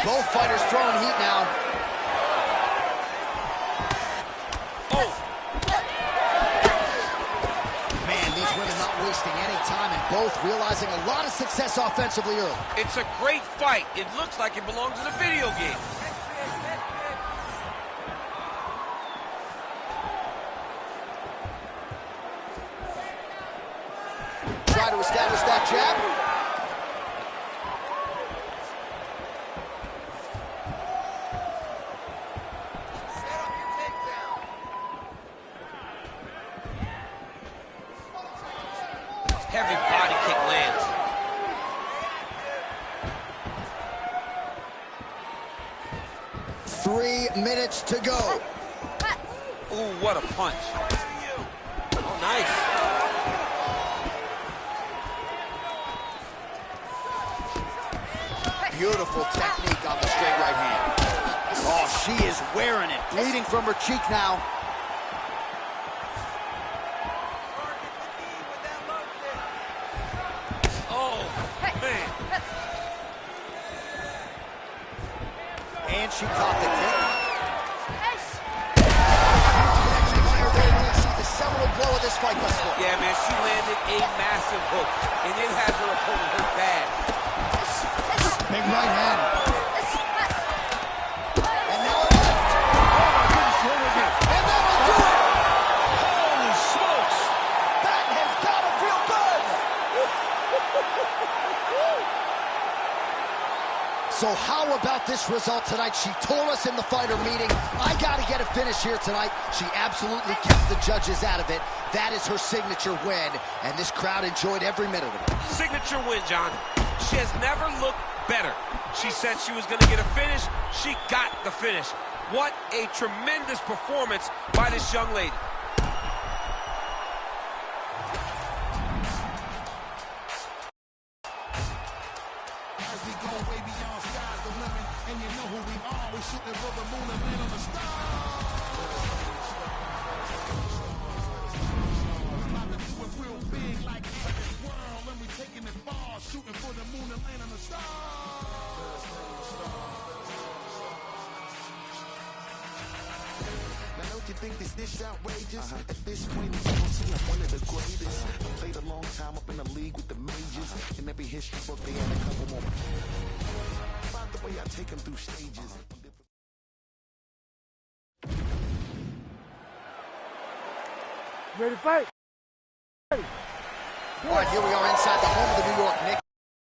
Speaker 2: Both fighters throwing heat now.
Speaker 3: Oh!
Speaker 2: Man, these women not wasting any time and both realizing a lot of success offensively early.
Speaker 3: It's a great fight. It looks like it belongs in a video game.
Speaker 2: Try to establish that jab.
Speaker 3: Heavy body kick lands.
Speaker 2: 3 minutes to go.
Speaker 3: Ooh, what a punch. Oh, nice.
Speaker 2: Beautiful technique on the straight right hand. Oh, she is wearing it. Bleeding from her cheek now.
Speaker 3: Oh, man.
Speaker 2: And she caught the kick. See the seminal blow of this fight thus far.
Speaker 3: Yeah, man, she landed a massive hook, and it has her opponent hurt bad.
Speaker 2: Big right hand. And now a left. And that'll do it. Holy smokes. That has got to feel good. So how about this result tonight? She told us in the fighter meeting, I got to get a finish here tonight. She absolutely kept the judges out of it. That is her signature win, and this crowd enjoyed every minute of it.
Speaker 3: Signature win, John. She has never looked better. She said she was going to get a finish. She got the finish. What a tremendous performance by this young lady.
Speaker 1: As we go way beyond sky's the limit, and you know who we are. We're shooting for the moon and land on the stars. About to do it real big like this world, and we taking it far, shooting for the moon and land on the stars. Now don't you think this outrageous? At this point, you don't see I'm one of the greatest. I played a long time up in the league with the majors. In every history book, they had a couple more. About the way I take them through stages.
Speaker 7: Ready to fight? Ready.
Speaker 2: All right, here we are inside the home of the New York Knicks,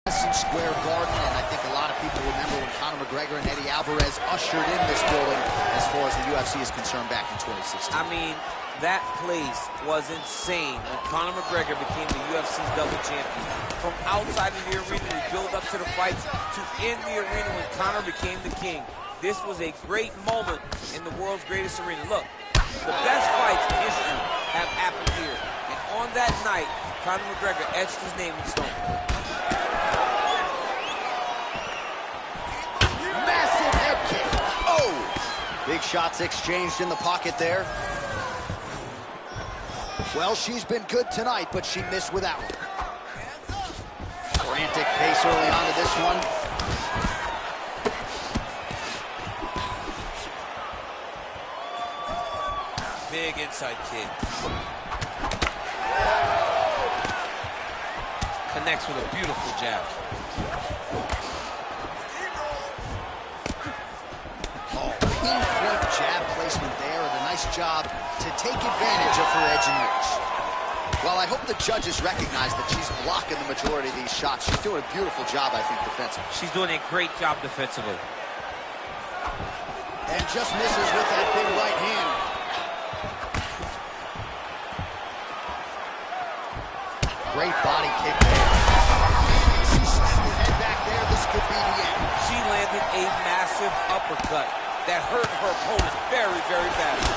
Speaker 2: Madison Square Garden, and I think a lot of people remember when Conor McGregor and Eddie Alvarez ushered in this building as far as the UFC is concerned back in 2016.
Speaker 3: I mean, that place was insane when Conor McGregor became the UFC's double champion. From outside of the arena, we build up to the fights, to in the arena when Conor became the king. This was a great moment in the world's greatest arena. Look, the best fights in history have happened here. And on that night, Conor McGregor etched his name in stone.
Speaker 2: Massive head kick. Oh! Big shots exchanged in the pocket there. Well, she's been good tonight, but she missed with that one. Frantic pace early on to this one.
Speaker 3: Big inside kick. Connects with a beautiful jab.
Speaker 2: Oh, pinpoint jab placement there, and a nice job to take advantage of her edge and reach. Well, I hope the judges recognize that she's blocking the majority of these shots. She's doing a beautiful job, I think, defensively.
Speaker 3: She's doing a great job defensively.
Speaker 2: And just misses with that big right hand. Great body kick there. She slapped her head back there. This could be the end.
Speaker 3: She landed a massive uppercut.
Speaker 5: that hurt her opponent very, very badly.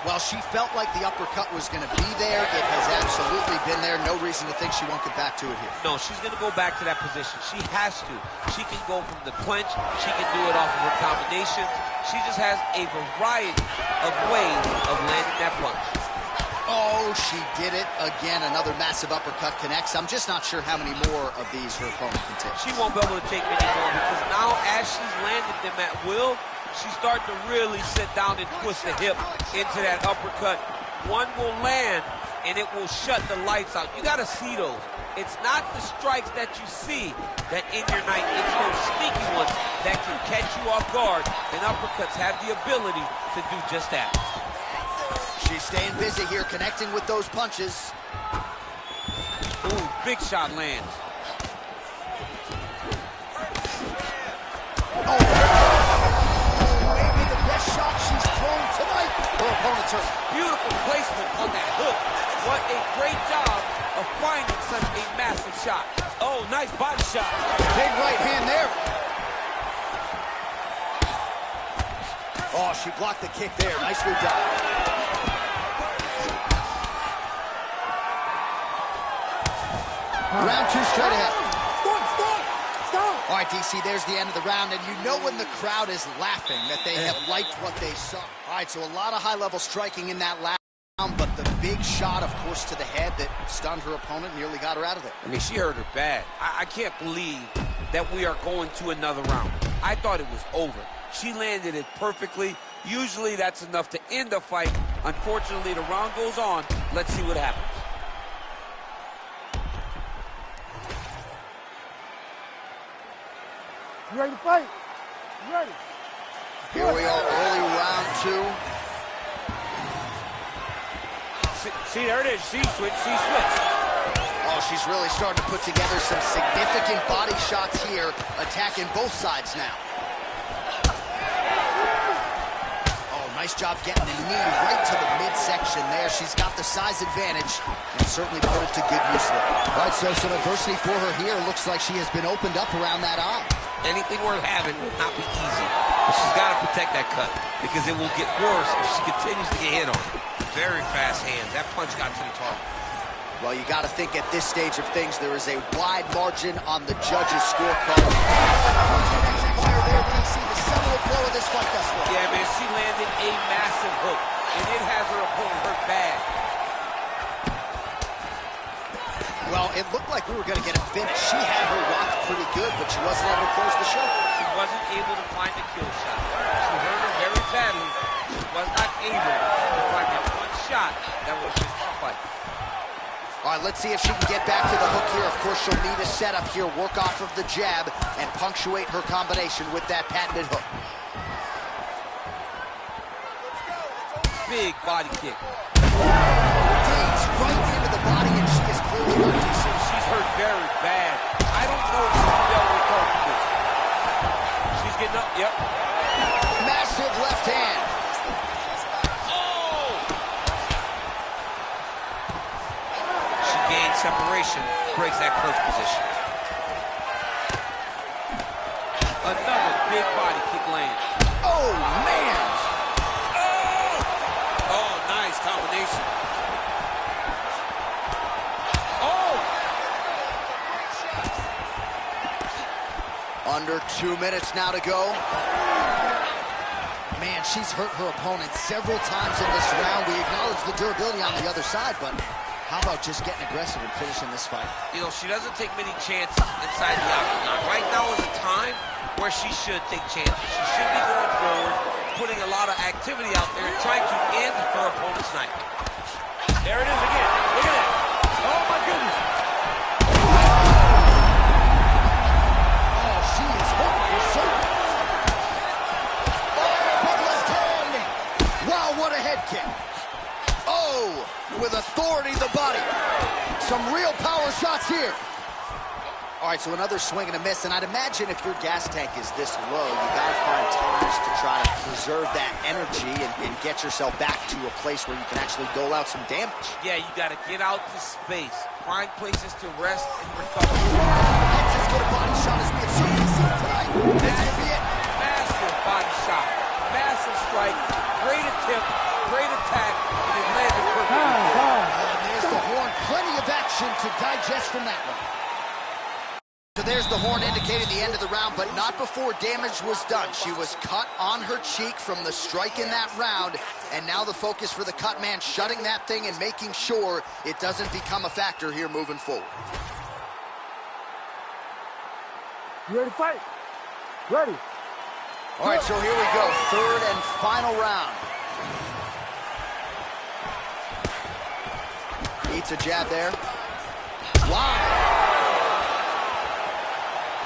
Speaker 2: Well, she felt like the uppercut was going to be there. It has absolutely been there. No reason to think she won't get back to it here.
Speaker 3: No, she's going to go back to that position. She has to. She can go from the clinch. She can do it off of her combinations. She just has a variety of ways of landing that punch.
Speaker 2: Oh, she did it again. Another massive uppercut connects. I'm just not sure how many more of these her opponent can take.
Speaker 3: She won't be able to take many more because now as she's landed them at will, she's starting to really sit down and twist the hip into that uppercut. One will land, and it will shut the lights out. You got to see those. It's not the strikes that you see that end your night. It's those sneaky ones that can catch you off guard, and uppercuts have the ability to do just that.
Speaker 2: She's staying busy here, connecting with those punches.
Speaker 5: Ooh, big shot lands.
Speaker 2: Oh, maybe the best shot she's thrown tonight. Her opponent's hurt.
Speaker 5: Beautiful placement on that hook. What a great job of finding such a massive shot. Oh, nice body shot.
Speaker 2: Big right hand there. Oh, she blocked the kick there. Nicely done. Round two straight ahead.
Speaker 7: Stop!
Speaker 2: All right, DC, there's the end of the round, and you know when the crowd is laughing that they have liked what they saw. All right, so a lot of high-level striking in that last round, but the big shot, of course, to the head that stunned her opponent, nearly got her out of there.
Speaker 5: I mean, she hurt her bad. I can't believe that we are going to another round. I thought it was over. She landed it perfectly. Usually that's enough to end a fight. Unfortunately, the round goes on. Let's see what happens.
Speaker 7: You ready to fight? You ready?
Speaker 2: Here we are, early round two.
Speaker 3: See, there it is. She switched.
Speaker 2: Oh, she's really starting to put together some significant body shots here, attacking both sides now. Oh, nice job getting the knee right to the midsection there. She's got the size advantage and certainly put it to good use there. All right, so some adversity for her here. Looks like she has been opened up around that eye.
Speaker 5: Anything worth having will not be easy. But she's got to protect that cut because it will get worse if she continues to get hit on. Very fast hands. That punch got to the target.
Speaker 2: Well, you got to think at this stage of things, there is a wide margin on the judges' scorecard. Fire there, DC, the seminal blow of this fight thus far.
Speaker 5: Yeah, man, she landed a massive hook, and it has her opponent hurt bad.
Speaker 2: Well, it looked like we were going to get a finish. She had her rocked pretty good, but she wasn't able to close the show.
Speaker 3: She wasn't able to find the kill shot. She hurt her very badly. She was not able to find that one shot that was just a fight.
Speaker 2: All right, let's see if she can get back to the hook here. Of course, she'll need a setup here, work off of the jab, and punctuate her combination with that patented hook.
Speaker 5: Big body kick.
Speaker 2: Digs right into the body, and she is clearly hurt.
Speaker 5: She's hurt very bad. I don't know if she'll be able to recover from this. She's getting up, yep.
Speaker 2: Massive left hand.
Speaker 5: Separation, breaks that clinch position. Another big body kick lands.
Speaker 2: Oh, man!
Speaker 5: Oh, nice combination. Oh!
Speaker 2: Under 2 minutes now to go. Man, she's hurt her opponent several times in this round. We acknowledge the durability on the other side, but how about just getting aggressive and finishing this fight?
Speaker 3: You know, she doesn't take many chances inside the octagon. Right now is a time where she should take chances. She should be going forward, putting a lot of activity out there, trying to end her opponent's night. There it is again. Look at that. Oh, my goodness.
Speaker 2: Oh, she is hurt for certain. Oh, big left hand. Wow, what a head kick. Oh, with authority the body. Some real power shots here. All right, so another swing and a miss, and I'd imagine if your gas tank is this low, you gotta find times to try to preserve that energy and get yourself back to a place where you can actually dole out some damage.
Speaker 3: Yeah, you got to get out to space, find places to rest and recover.
Speaker 2: That's as good a body shot as we have seen.
Speaker 3: Massive body shot, massive strike, great attempt, great attack, and it landed perfectly.
Speaker 2: And there's the horn. Plenty of action to digest from that one. So there's the horn indicating the end of the round, but not before damage was done. She was cut on her cheek from the strike in that round, and now the focus for the cut man, shutting that thing and making sure it doesn't become a factor here moving forward.
Speaker 7: You ready to fight? Ready.
Speaker 2: All right, so here we go. Third and final round. Eats a jab there. Wow.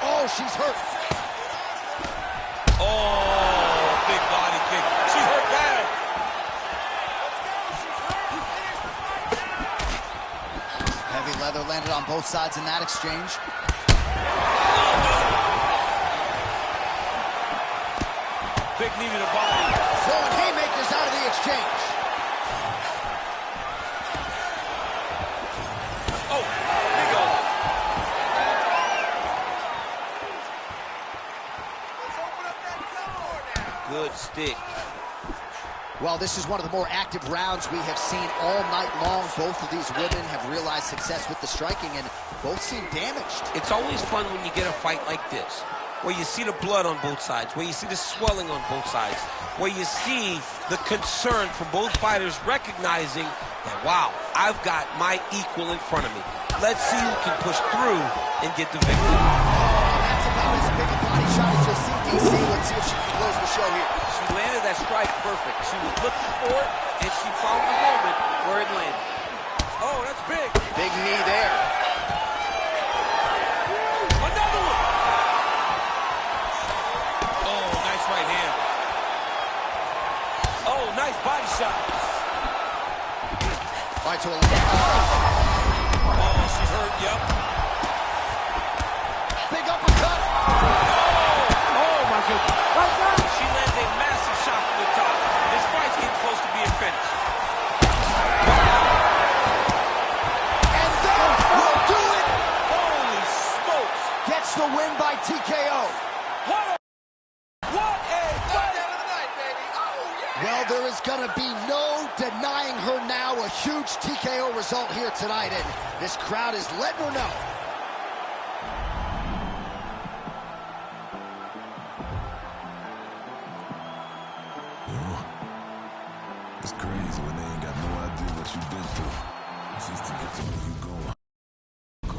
Speaker 2: Oh, she's hurt.
Speaker 3: Oh, big body kick. She's hurt bad.
Speaker 2: Heavy leather landed on both sides in that exchange.
Speaker 3: Big knee to the body.
Speaker 2: Throwing haymakers out of the exchange.
Speaker 3: Oh, big old. Good stick.
Speaker 2: Well, this is one of the more active rounds we have seen all night long. Both of these women have realized success with the striking, and both seem damaged.
Speaker 3: It's always fun when you get a fight like this, where you see the blood on both sides, where you see the swelling on both sides, where you see the concern from both fighters recognizing that, wow, I've got my equal in front of me. Let's see who can push through and get the victory.
Speaker 2: That's about as big a body shot as you'll see, DC. Let's see if she can close the show here.
Speaker 3: She landed that strike perfect. She was looking for it, and she found the moment where it landed. Oh, that's big.
Speaker 2: Big knee there.
Speaker 3: Another one. Oh, nice right hand. Oh, nice body shot.
Speaker 2: All right, so
Speaker 3: Oh, she's hurt, yep.
Speaker 2: big uppercut.
Speaker 3: Oh, my goodness. She lands a massive shot from the top. This fight's getting close to being finished.
Speaker 2: And that will do it.
Speaker 3: Holy smokes.
Speaker 2: Gets the win by TKO.
Speaker 3: What a fight of the night, baby. Oh, yeah.
Speaker 2: Well, there is going to be no denying her now. A huge TKO result here tonight, and this crowd is letting her know.
Speaker 1: It's crazy when they ain't got no idea what you've been through. Just to get to where you going.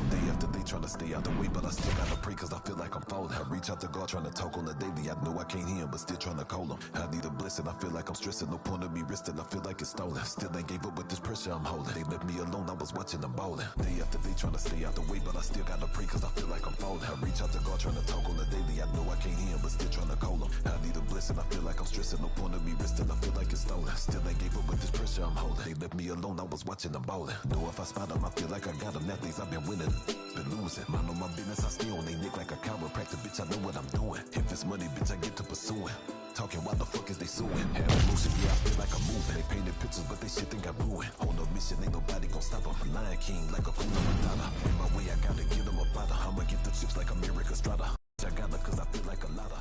Speaker 1: Day after day trying to stay out the way, but I still gotta pray cause I feel like I'm falling. I reach out to God trying to talk on the daily. I know I can't hear him, but still trying to call him. I need a blessing, I feel like I'm stressing. No point of me resting, I feel like it's stolen. Still ain't gave up with this pressure I'm holding. They left me alone, I was watching them ballin'. Day after day trying to stay out the way, but I still gotta pray cause I feel like I'm falling. I reach out to God trying to talk on the daily. I know I can't hear him, but still trying to call him. I need a blessing, I feel like I'm stressing. No point of me resting, I feel like it's stolen. Still ain't gave up with this pressure I'm holding. They left me alone, I was watching them ballin'. Know if I spot them, I feel like I got them. That days I've been winning, been losing. Mind on my business, I stay on they neck like a chiropractor. Bitch, I know what I'm doing. If it's money, bitch, I get to pursuing. Talking, why the fuck is they suing? Have emotion, yeah, I feel like I'm moving. They painted pictures, but they shit think I ruined. On a mission, ain't nobody gon' stop them. Lion King like a Kuna Matata. In my way, I gotta get them a bottle. I'ma get the chips like America Strata. I gotta, cause I feel like a lotta.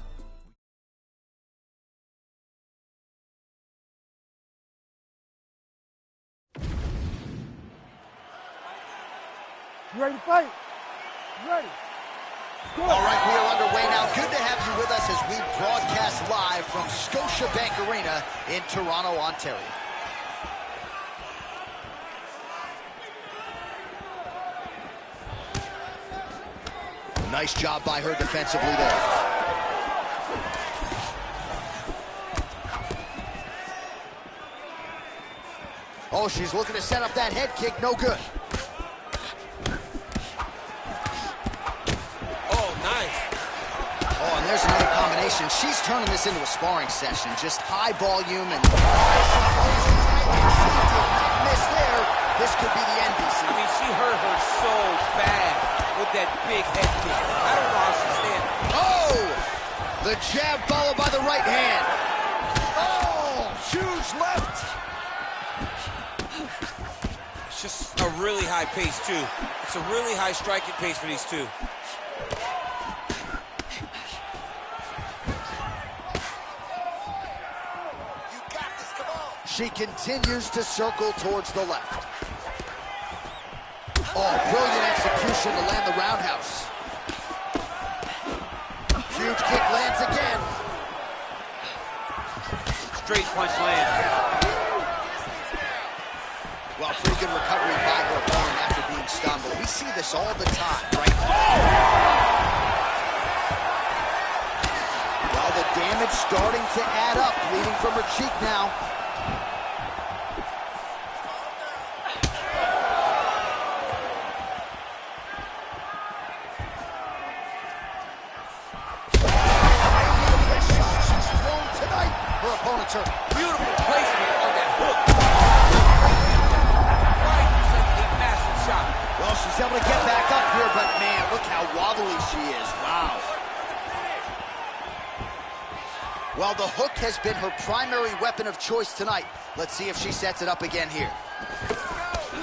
Speaker 7: You ready to fight? You ready?
Speaker 2: All right, we are underway now. Good to have you with us as we broadcast live from Scotiabank Arena in Toronto, Ontario. Nice job by her defensively there. Oh, she's looking to set up that head kick. No good. Oh, and there's another combination. She's turning this into a sparring session. Just high volume and... miss there. This could be the end, DC.
Speaker 3: I mean, she hurt her so bad with that big head kick. I don't know how she's standing.
Speaker 2: Oh! The jab followed by the right hand. Oh! Huge left.
Speaker 3: It's just a really high pace, too. It's a really high striking pace for these two.
Speaker 2: She continues to circle towards the left. Oh, brilliant execution to land the roundhouse. Huge kick lands again.
Speaker 3: Straight punch lands.
Speaker 2: Well, pretty good recovery by her opponent after being stunned, but we see this all the time, right? Well, the damage starting to add up, bleeding from her cheek now.
Speaker 3: Beautiful placement on that hook. Right, a massive shot.
Speaker 2: Well, she's able to get back up here, but man, look how wobbly she is. Wow. Well, the hook has been her primary weapon of choice tonight. Let's see if she sets it up again here.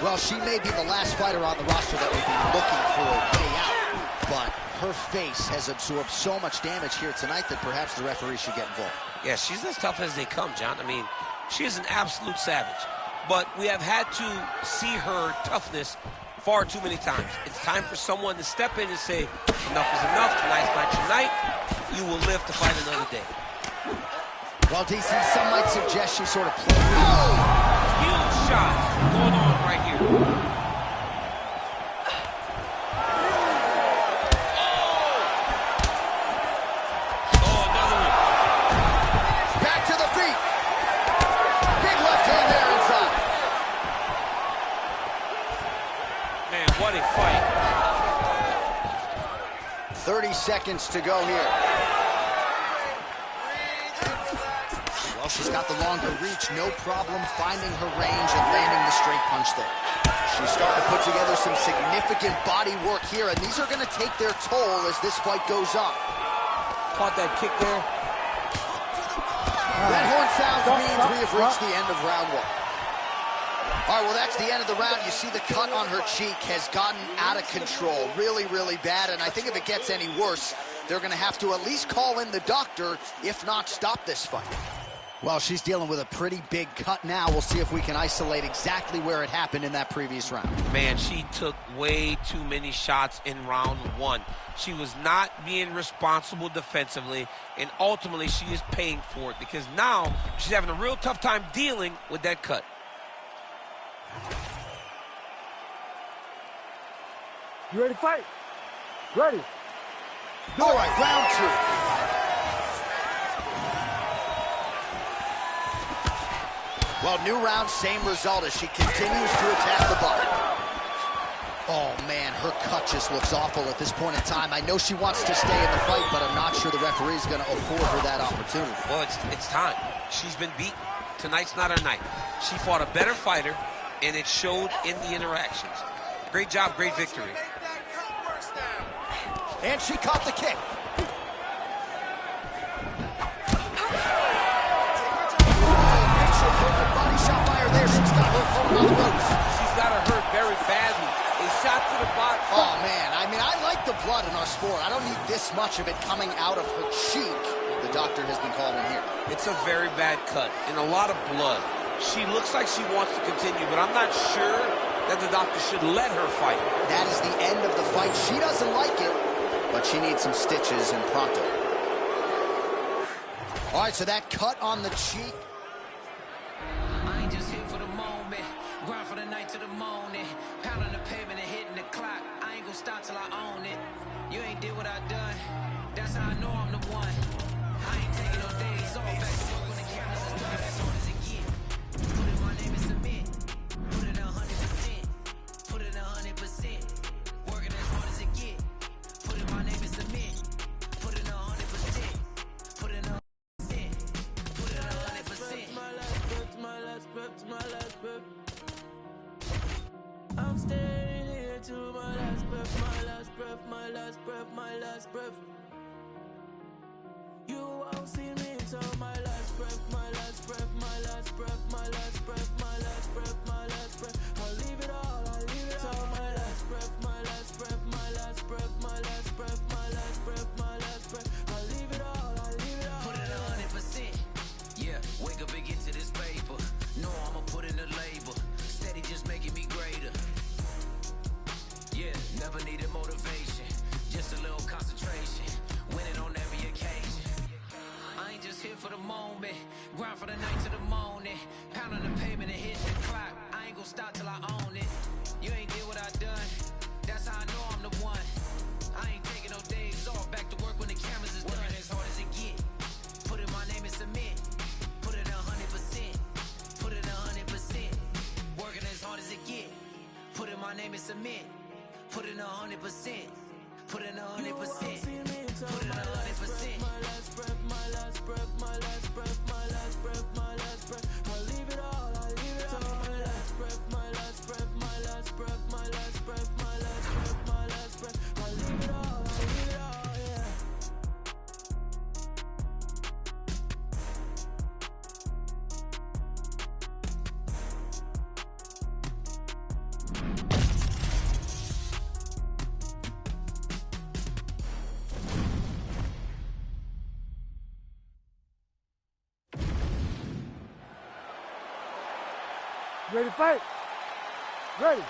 Speaker 2: Well, she may be the last fighter on the roster that would be looking for a way out, but her face has absorbed so much damage here tonight that perhaps the referee should get involved.
Speaker 3: Yeah, she's as tough as they come, John. I mean, she is an absolute savage. But we have had to see her toughness far too many times. It's time for someone to step in and say, enough is enough. Tonight's not your night. You will live to fight another day.
Speaker 2: Well, DC, some might suggest she sort of played.
Speaker 3: Oh! Huge shots going on right here. What a fight.
Speaker 2: 30 seconds to go here. Well, she's got the longer reach. No problem finding her range and landing the straight punch there. She's starting to put together some significant body work here, and these are going to take their toll as this fight goes on.
Speaker 3: Caught that kick there.
Speaker 2: That horn sounds means we have reached the end of round one. All right, well, that's the end of the round. You see the cut on her cheek has gotten out of control. Really, really bad. And I think if it gets any worse, they're going to have to at least call in the doctor, if not stop this fight. Well, she's dealing with a pretty big cut now. We'll see if we can isolate exactly where it happened in that previous round.
Speaker 3: Man, she took way too many shots in round one. She was not being responsible defensively, and ultimately she is paying for it because now she's having a real tough time dealing with that cut.
Speaker 7: You ready to fight? Ready.
Speaker 2: All right, round two. Well, new round, same result as she continues to attack the body. Oh, man, her cut just looks awful at this point in time. I know she wants to stay in the fight, but I'm not sure the referee is going to afford her that opportunity.
Speaker 3: Well, it's time. She's been beaten. Tonight's not her night. She fought a better fighter, and it showed in the interactions. Great job, great victory.
Speaker 2: And she caught the kick. Body shot by her there. She's got her opponent on the ropes.
Speaker 3: She's got her hurt very badly. A shot to the body.
Speaker 2: Oh, man. I mean, I like the blood in our sport. I don't need this much of it coming out of her cheek. The doctor has been called in here.
Speaker 3: It's a very bad cut and a lot of blood. She looks like she wants to continue, but I'm not sure that the doctor should let her fight.
Speaker 2: That is the end of the fight. She doesn't like it, but she needs some stitches and pronto. All right, so that cut on the cheek.
Speaker 10: I ain't just here for the moment. Grind for the night to the morning. Pound on the pavement and hitting the clock. I ain't gonna stop till I own it. You ain't did what I done. That's how I know I'm the one. I ain't taking no days off. Back to work when the cameras is done. As hard as it get. Put in my name and submit. Put it 100%. Put it 100%. Working as hard as it get. Put in my name and submit. Put it 100%. Put it 100%. Put it 100%. My last breath, my last breath, my last breath. I'm staying here to my last breath, my last breath, my last breath, my last breath. You won't see me till my last breath, my last breath, my last breath, my last breath, my last breath, my last breath. I'll leave it all, I'll leave it all. My last breath, my last breath, my last breath, my last breath, my last breath, my last breath. I'll leave it all, I'll leave it all. Put it 100%. Yeah, wake up and get to this paper. No, Grind for the night to the morning. Pound on the pavement and hit the clock. I ain't gonna stop till I own it. You ain't did what I done. That's how I know I'm the one. I ain't taking no days off. Back to work when the cameras is done. Working as hard as it get. Put in my name and submit. Put it 100%. Put it 100%. Working as hard as it get. Put in my name and submit. Put it 100%. Put in 100%. Put it 100%.
Speaker 9: My last breath, my last breath, my last breath, my last breath, my last breath. I leave it all, I leave it all. My last breath, my last breath, my last breath, my last breath, my last breath, my last breath. I leave it all, I leave it all, yeah.
Speaker 7: Ready to fight? Ready.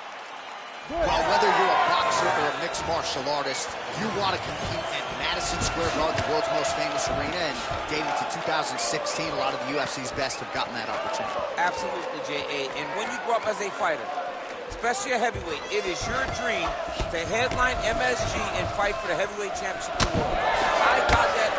Speaker 7: Good.
Speaker 2: Well, whether you're a boxer or a mixed martial artist, you want to compete at Madison Square Garden, the world's most famous arena, and dating to 2016, a lot of the UFC's best have gotten that opportunity.
Speaker 5: Absolutely, J.A. And when you grow up as a fighter, especially a heavyweight, it is your dream to headline MSG and fight for the heavyweight championship of the world. I got that,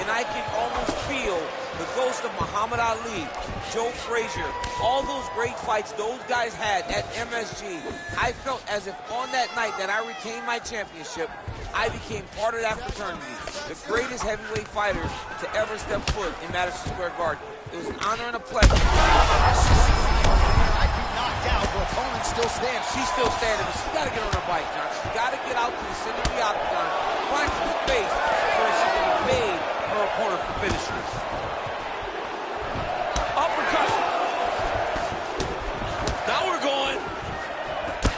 Speaker 5: and I can almost feel the ghost of Muhammad Ali, Joe Frazier, all those great fights those guys had at MSG. I felt as if on that night that I retained my championship, I became part of that fraternity, the greatest heavyweight fighter to ever step foot in Madison Square Garden. It was an honor and a pleasure.
Speaker 2: I'd be knocked out, but opponent still stands.
Speaker 5: She's still standing, but she's got to get on her bike, John. She's got to get out to the center of the octagon, find some space so that she can evade her opponent for finishers. Uppercut. Now we're going.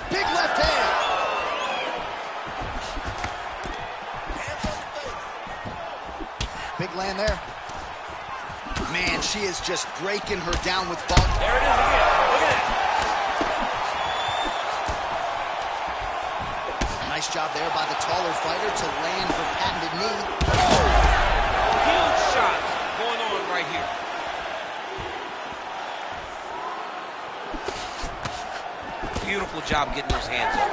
Speaker 2: Big left hand. Big land there. Man, she is just breaking her down with bulk.
Speaker 5: There it is again. Look at that.
Speaker 2: Nice job there by the taller fighter to land her patented knee.
Speaker 5: Huge shots going on right here. Beautiful job getting those hands up.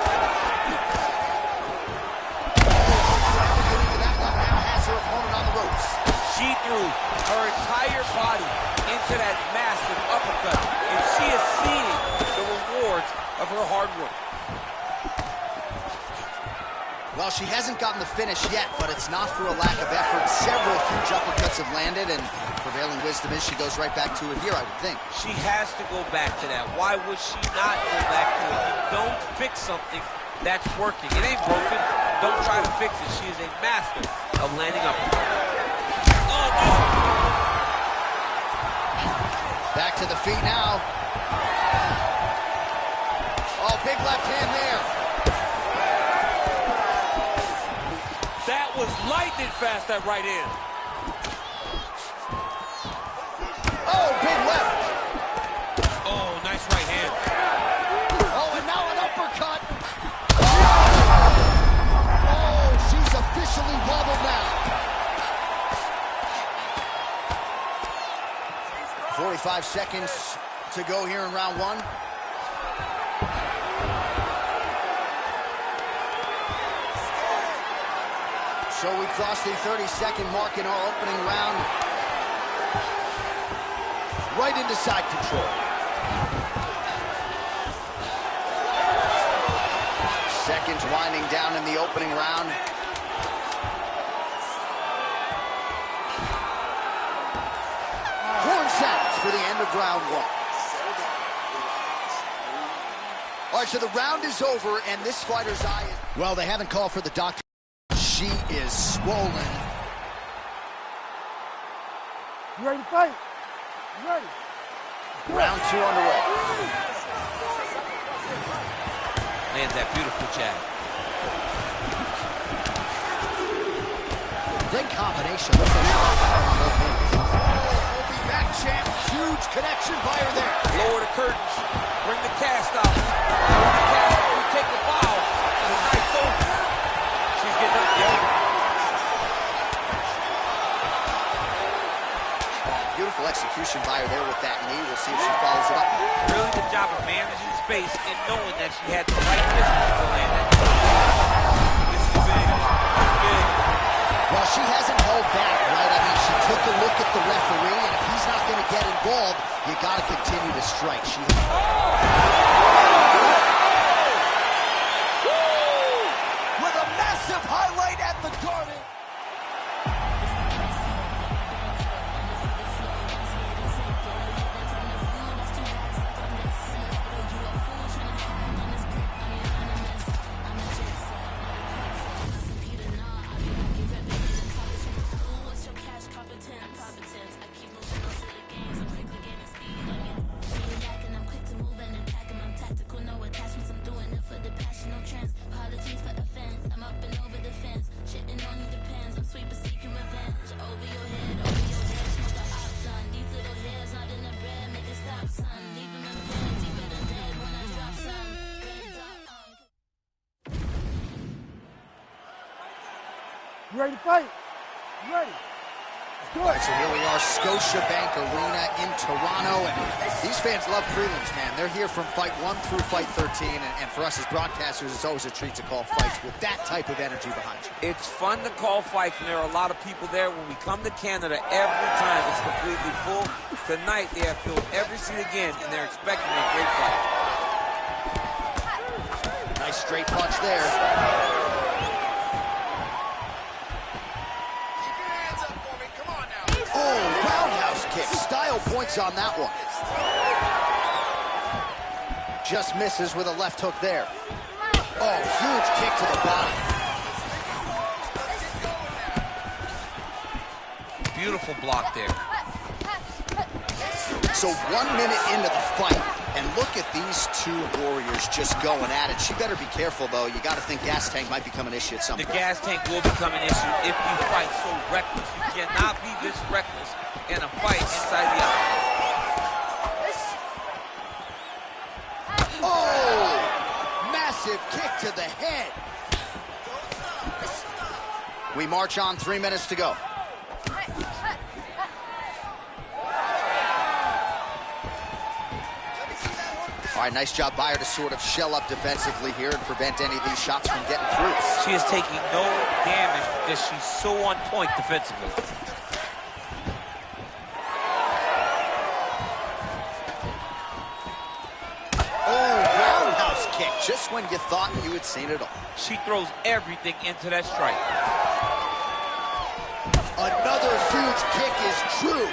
Speaker 2: Now has her opponent on the ropes.
Speaker 5: She threw her entire body into that massive uppercut, and she is seeing the rewards of her hard work.
Speaker 2: Well, she hasn't gotten the finish yet, but it's not for a lack of effort. Several huge uppercuts have landed, and prevailing wisdom is she goes right back to it here, I would think.
Speaker 5: She has to go back to that. Why would she not go back to it? You don't fix something that's working. It ain't broken. Don't try to fix it. She is a master of landing uppercuts. Oh, no.
Speaker 2: Back to the feet now. Oh, big left hand there.
Speaker 5: That was lightning fast, that right hand.
Speaker 2: Oh, big left.
Speaker 5: Oh, nice right hand.
Speaker 2: Oh, and now an uppercut. Oh, she's officially wobbled now. 45 seconds to go here in round one. So we cross the 30-second mark in our opening round. Right into side control. Seconds winding down in the opening round. Horn sounds for the end of round one. All right, so the round is over, and this fighter's eye... Well, they haven't called for the doctor. She is swollen.
Speaker 7: You ready to fight? You ready?
Speaker 2: Round two underway.
Speaker 5: Lands that beautiful jab.
Speaker 2: Big combination. We'll be back, champ. Huge connection by her there.
Speaker 5: Lower the curtains. Bring the cast out. Bring the cast out. We take the bow. The night's over. She's getting up there.
Speaker 2: Beautiful execution it up.
Speaker 3: Really good job of managing space and knowing that she had the right distance to land it. This is big. Big.
Speaker 2: Well, she hasn't held back, right? I mean, she took a look at the referee, and if he's not going to get involved, you got to continue to strike.
Speaker 4: With a massive highlight at the Garden.
Speaker 7: You ready to fight? You ready?
Speaker 2: All right, so here we are, Scotiabank Arena in Toronto, and these fans love prelims, man. They're here from fight 1 through fight 13, and for us as broadcasters, it's always a treat to call fights with that type of energy behind you.
Speaker 3: It's fun to call fights, and there are a lot of people there. When we come to Canada, every time it's completely full. Tonight, they have filled every seat again, and they're expecting a great fight.
Speaker 2: Nice straight punch there. Style points on that one. Just misses with a left hook there. Oh, huge kick to the body.
Speaker 3: Beautiful block there.
Speaker 2: So 1 minute into the fight, and look at these two warriors just going at it. She better be careful, though. You got to think gas tank might become an issue at some point.
Speaker 3: The gas tank will become an issue if you fight so reckless. You cannot be this reckless in a fight inside the octagon.
Speaker 2: Oh! Massive kick to the head. We march on, 3 minutes to go. All right, nice job by her to sort of shell up defensively here and prevent any of these shots from getting through.
Speaker 3: She is taking no damage because she's so on point defensively.
Speaker 2: Just when you thought you had seen it all.
Speaker 3: She throws everything into that strike.
Speaker 2: Another huge kick is true.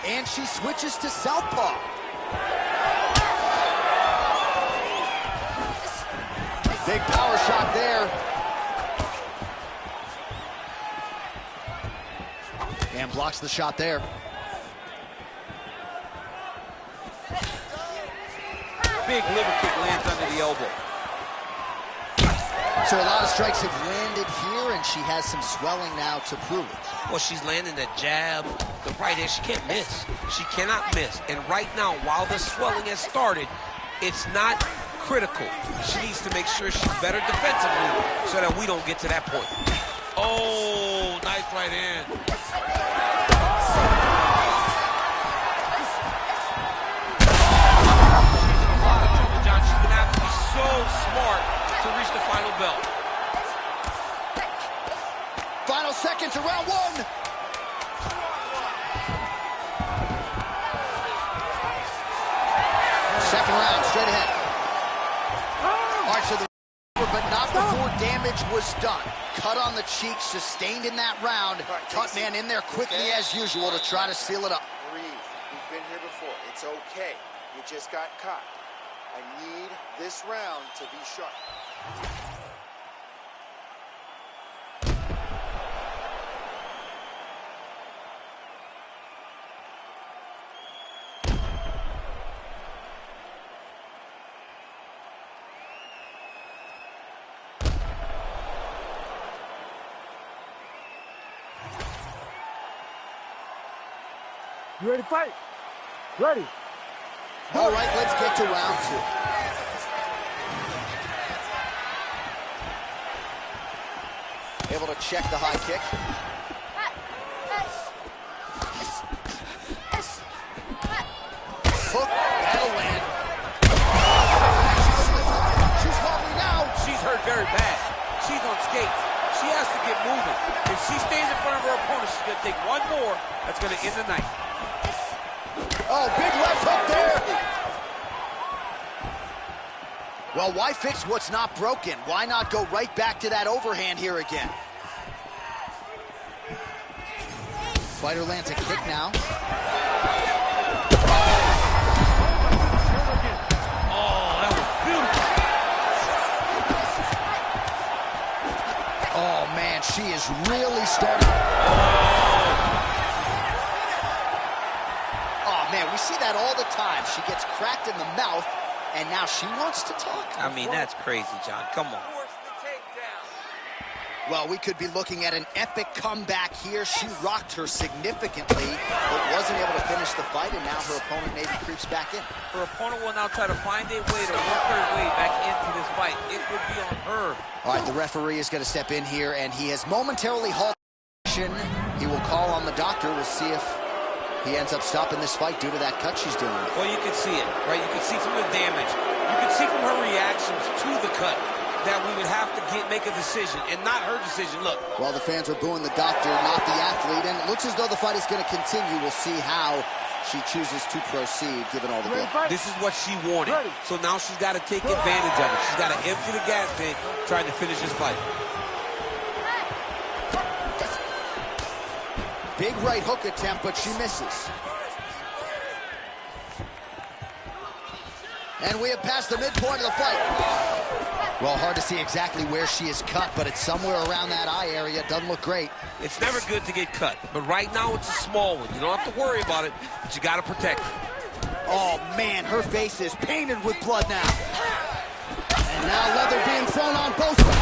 Speaker 2: And she switches to southpaw. Big power shot there. And blocks the shot there.
Speaker 3: Big liver kick lands under the elbow.
Speaker 2: So a lot of strikes have landed here, and she has some swelling now to prove it.
Speaker 3: Well, she's landing the jab, the right hand. She can't miss. She cannot miss. And right now, while the swelling has started, it's not critical. She needs to make sure she's better defensively so that we don't get to that point. Oh, nice right hand. She's in a lot of trouble, John. She's going to have to be so smart to reach the final bell.
Speaker 2: Final seconds of round 1. Second round, straight ahead. All right, so but not before damage was done. Cut on the cheek, sustained in that round. Cut man in there quickly as usual to try to seal it up.
Speaker 11: Breathe. We've been here before. It's okay. You just got caught. I need this round to be sharp.
Speaker 7: You ready to fight? Ready.
Speaker 2: All right, let's get to round 2. Able to check the high kick. Hook, that'll land. She's wobbly now.
Speaker 5: She's hurt very bad. She's on skates. She has to get moving. If she stays in front of her opponent, she's going to take one more. That's going to end the night.
Speaker 2: Oh, big left hook there. Well, why fix what's not broken? Why not go right back to that overhand here again? Fighter lands a kick now.
Speaker 5: Oh, that was beautiful.
Speaker 2: Oh, man, she is really starting. Oh, man, we see that all the time. She gets cracked in the mouth, and now she wants to talk.
Speaker 5: I mean, that's crazy, John. Come on.
Speaker 2: Well, we could be looking at an epic comeback here. She rocked her significantly, but wasn't able to finish the fight, and now her opponent maybe creeps back in.
Speaker 5: Her opponent will now try to find a way to work her way back into this fight. It would be on her.
Speaker 2: All right, the referee is going to step in here, and he has momentarily halted action. He will call on the doctor. We'll see if he ends up stopping this fight due to that cut she's dealing with.
Speaker 5: Well, you can see it, right? You can see from the damage. You can see from her reactions to the cut that we would have to make a decision, and not her decision. Look.
Speaker 2: Well, the fans are booing the doctor, not the athlete, and it looks as though the fight is going to continue. We'll see how she chooses to proceed, given all the blood.
Speaker 5: This is what she wanted. So now she's got to take advantage of it. She's got to empty the gas tank, trying to finish this fight.
Speaker 2: Big right hook attempt, but she misses. And we have passed the midpoint of the fight. Well, hard to see exactly where she is cut, but it's somewhere around that eye area. Doesn't look great.
Speaker 5: It's never good to get cut, but right now it's a small one. You don't have to worry about it, but you got to protect it.
Speaker 2: Oh, man, her face is painted with blood now. And now leather being thrown on both sides.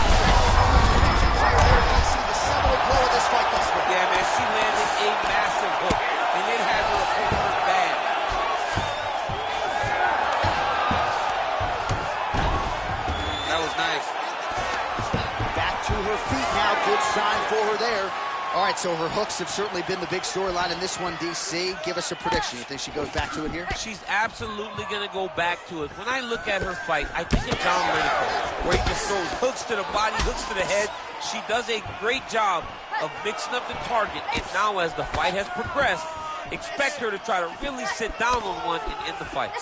Speaker 2: See the seminal blow of this fight thus far.
Speaker 5: Yeah, man, she landed a massive hook, and it had her opponent hurt bad. That was nice.
Speaker 2: Back to her feet now. Good sign for her there. All right, so her hooks have certainly been the big storyline in this one, DC. Give us a prediction. You think she goes back to it here?
Speaker 5: She's absolutely going to go back to it. When I look at her fight, I think it's analytical, where he just throws hooks to the body, hooks to the head. She does a great job of mixing up the target, and now as the fight has progressed, expect her to try to really sit down on one and end the fight.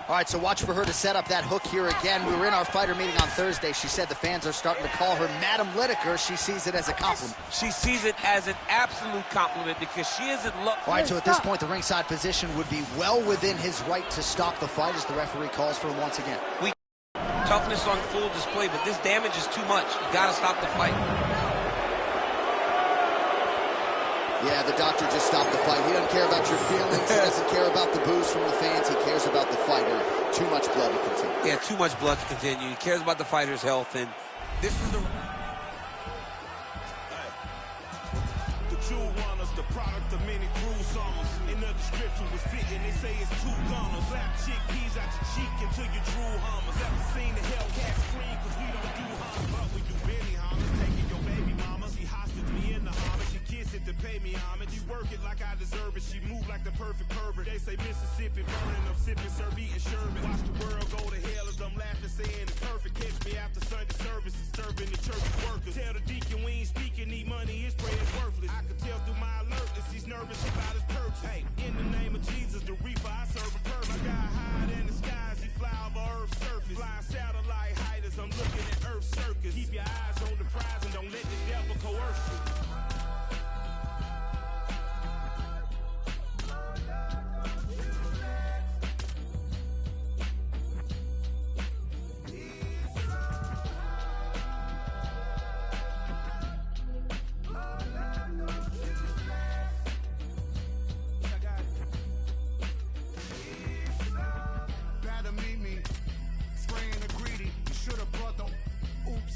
Speaker 2: All right, so watch for her to set up that hook here again. We were in our fighter meeting on Thursday. She said the fans are starting to call her Madam Lineker. She sees it as a compliment.
Speaker 5: She sees it as an absolute compliment because she is in love.
Speaker 2: All right, so at this point, the ringside position would be well within his right to stop the fight as the referee calls for him once again.
Speaker 5: Toughness on full display, but this damage is too much. You got to stop the fight.
Speaker 2: Yeah, the doctor just stopped the fight. He doesn't care about your feelings. He doesn't care about the boos from the fans. He cares about the fighter. Too much blood to continue.
Speaker 5: Yeah, too much blood to continue. He cares about the fighter's health, and this is the...
Speaker 1: The true runners, the product of many cruel summers. In the description was fitting, they say it's two gunners. Slap chickpeas out your cheek until you drew hummers. Ever seen the Hellcat scream, cause we don't do hummers. But we do many hummers, taking your baby mamas. He hostage me in the hummer, she kiss it to pay me homage. You work it like I deserve it, she move like the perfect pervert. They say Mississippi burning, I'm sipping, serve, eating sherbet. Watch the world go to hell as I'm laughing, saying it's perfect. Catch me after Sunday service and serving the church workers. Tell the deacon we ain't speaking, need money, his prayer's worthless. I can tell through my alertness, he's nervous about his purchase. Hey, in the name of Jesus, the reaper, I serve a purpose. My guy higher than the skies, he fly over Earth's surface. Flying satellite height as I'm looking at Earth's circus. Keep your eyes on the prize and don't let the devil coerce you.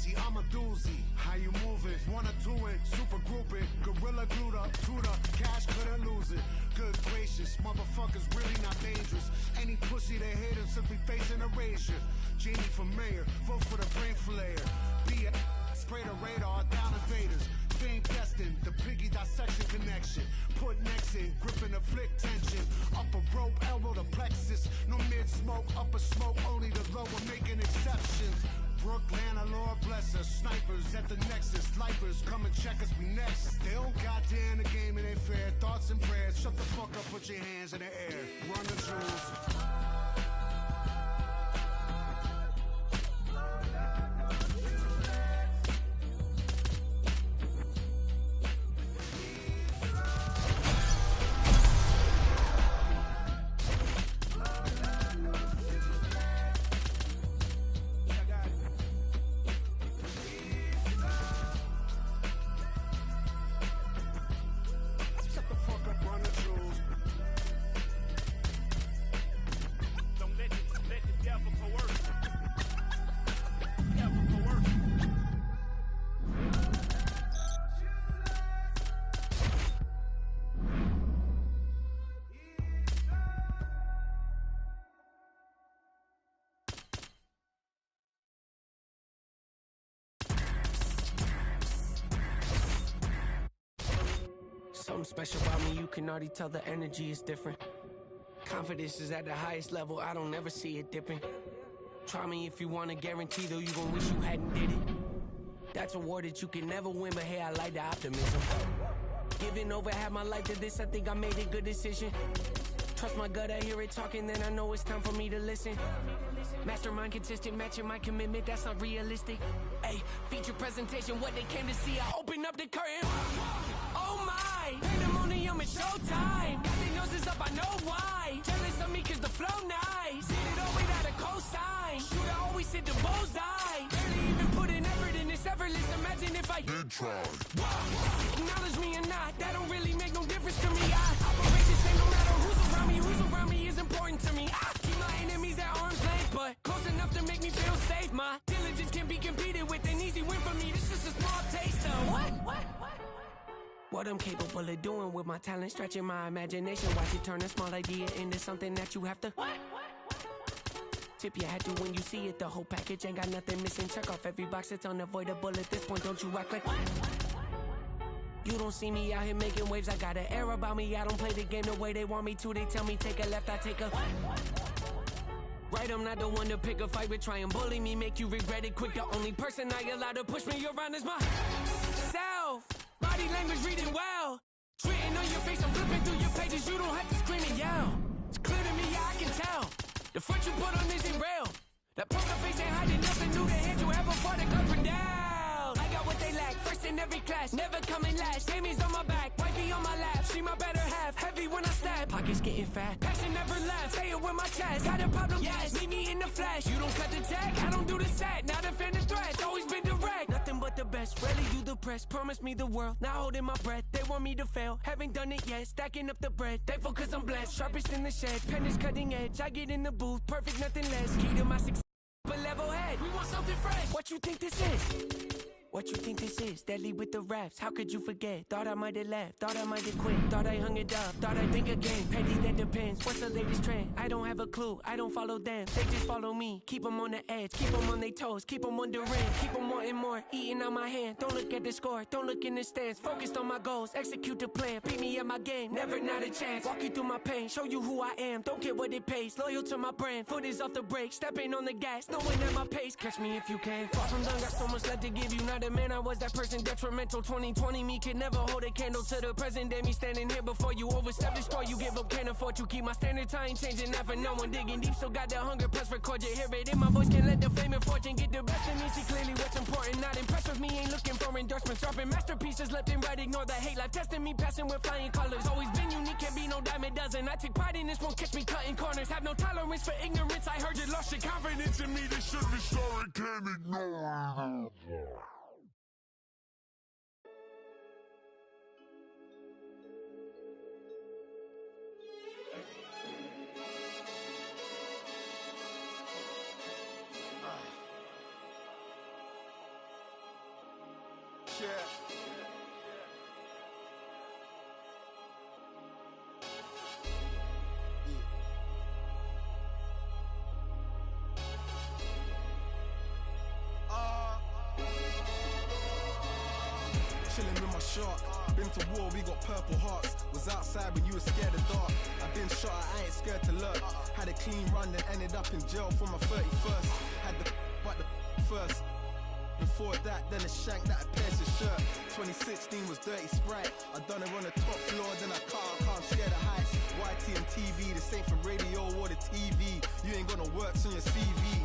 Speaker 12: bougie, I'm a doozy. How you moving? 1 or 2 in, super grouping. Gorilla glued up, tutor, cash couldn't lose it. Good gracious, motherfuckers really not dangerous. Any pussy they hit him simply facing erasure. Genie for mayor, vote for the brain flayer. Be a spray the radar, down invaders. Fame testing, the piggy dissection connection. Put necks in, gripping the flick tension. Upper rope, elbow to plexus. No mid-smoke, upper smoke, only the lower making exceptions. Brooklyn, our Lord bless us. Snipers at the nexus. Lifers come and check us, we next. They don't goddamn the game and they fair. Thoughts and prayers, shut the fuck up, put your hands in the air. Run the jewels.
Speaker 13: Something special about me, you can already tell the energy is different. Confidence is at the highest level, I don't ever see it dipping. Try me if you want to guarantee, though you gon' wish you hadn't did it. That's a war that you can never win, but hey, I like the optimism. Giving over half my life to this, I think I made a good decision. Trust my gut, I hear it talking, then I know it's time for me to listen. Mastermind consistent, matching my commitment, that's not realistic. Hey, feature presentation, what they came to see, I open up the curtain. Oh my, pandemonium is showtime. Got their noses up, I know why. Jealous of me cause the flow nice. Hit it all way down the coastline. Shooter always hit the bullseye. Barely even put an effort in this effortless. Imagine if I did try. Acknowledge me or not, that don't really make no difference to me. I operate the same no matter who's around me is important to me. I keep my enemies at arm's length, but close enough to make me feel safe. My diligence can be competed with, an easy win for me. This is a small taste of what I'm capable of doing with my talent, stretching my imagination. Watch it turn a small idea into something that you have to tip your hat to when you see it. The whole package ain't got nothing missing. Check off every box, it's unavoidable at this point. Don't you act like you don't see me out here making waves. I got an air about me, I don't play the game the way they want me to. They tell me take a left, I take a right. I'm not the one to pick a fight with. Try and bully me, make you regret it quick. The only person I allow to push me around is myself. Body language reading well. Written on your face, I'm flipping through your pages. You don't have to scream and yell. It's clear to me, yeah, I can tell. The front you put on isn't real. That poker face ain't hiding nothing new. The hand you have before the cup down. I got what they lack, first in every class, never coming last. Amy's on my back, wifey on my lap. She my better half, heavy when I stab. Pockets getting fat, passion never left. Say it with my chest, got a problem, yes. Meet me in the flash, you don't cut the tag, I don't do the set. Not defend the threat, always been direct. Nothing but the best, rarely do the press. Promise me the world, not holding my breath. They want me to fail, haven't done it yet. Stacking up the bread, thankful cause I'm blessed. Sharpest in the shed, pen is cutting edge. I get in the booth, perfect, nothing less. Key to my success, but level head. We want something fresh. What you think this is? What you think this is? Deadly with the raps, how could you forget? Thought I might have left, thought I might have quit. Thought I hung it up, thought I'd think again. Petty, that depends, what's the latest trend? I don't have a clue, I don't follow them. They just follow me, keep them on the edge. Keep them on their toes, keep them wondering. Keep them wanting more, eating out my hand. Don't look at the score, don't look in the stands. Focused on my goals, execute the plan. Beat me at my game, never not a chance. Walk you through my pain, show you who I am. Don't care what it pays, loyal to my brand. Foot is off the brake, stepping on the gas. Knowing at my pace, catch me if you can. Far from done, got so much left to give you. Not a man, I was that person detrimental. 2020 me can never hold a candle to the present day. Me standing here before you, overstep, destroy you, give up, can't afford to keep my standards. I ain't changing that for no one. Digging deep, still got the hunger, press record, you hear it in my voice. Can't let the fame and fortune get the best of me. See clearly what's important, not impressed with me. Ain't looking for endorsements, dropping masterpieces left and right. Ignore the hate, life testing me, passing with flying colors. Always been unique, can't be no dime a dozen. I take pride in this, won't catch me cutting corners. Have no tolerance for ignorance, I heard you lost your confidence in me. This should be sorry, can't ignore.
Speaker 12: Chilling with my shark. Been to war, we got purple hearts. Was outside when you were scared of dark. I've been shot, I ain't scared to lurk. Had a clean run, then ended up in jail for my 31st. Had the but the first. Before that, then a shank that pierced his shirt. 2016 was Dirty Sprite. I done it on the top floor, then I can't scare the heights. YT and TV, the same for radio or the TV. You ain't got no works on your CV.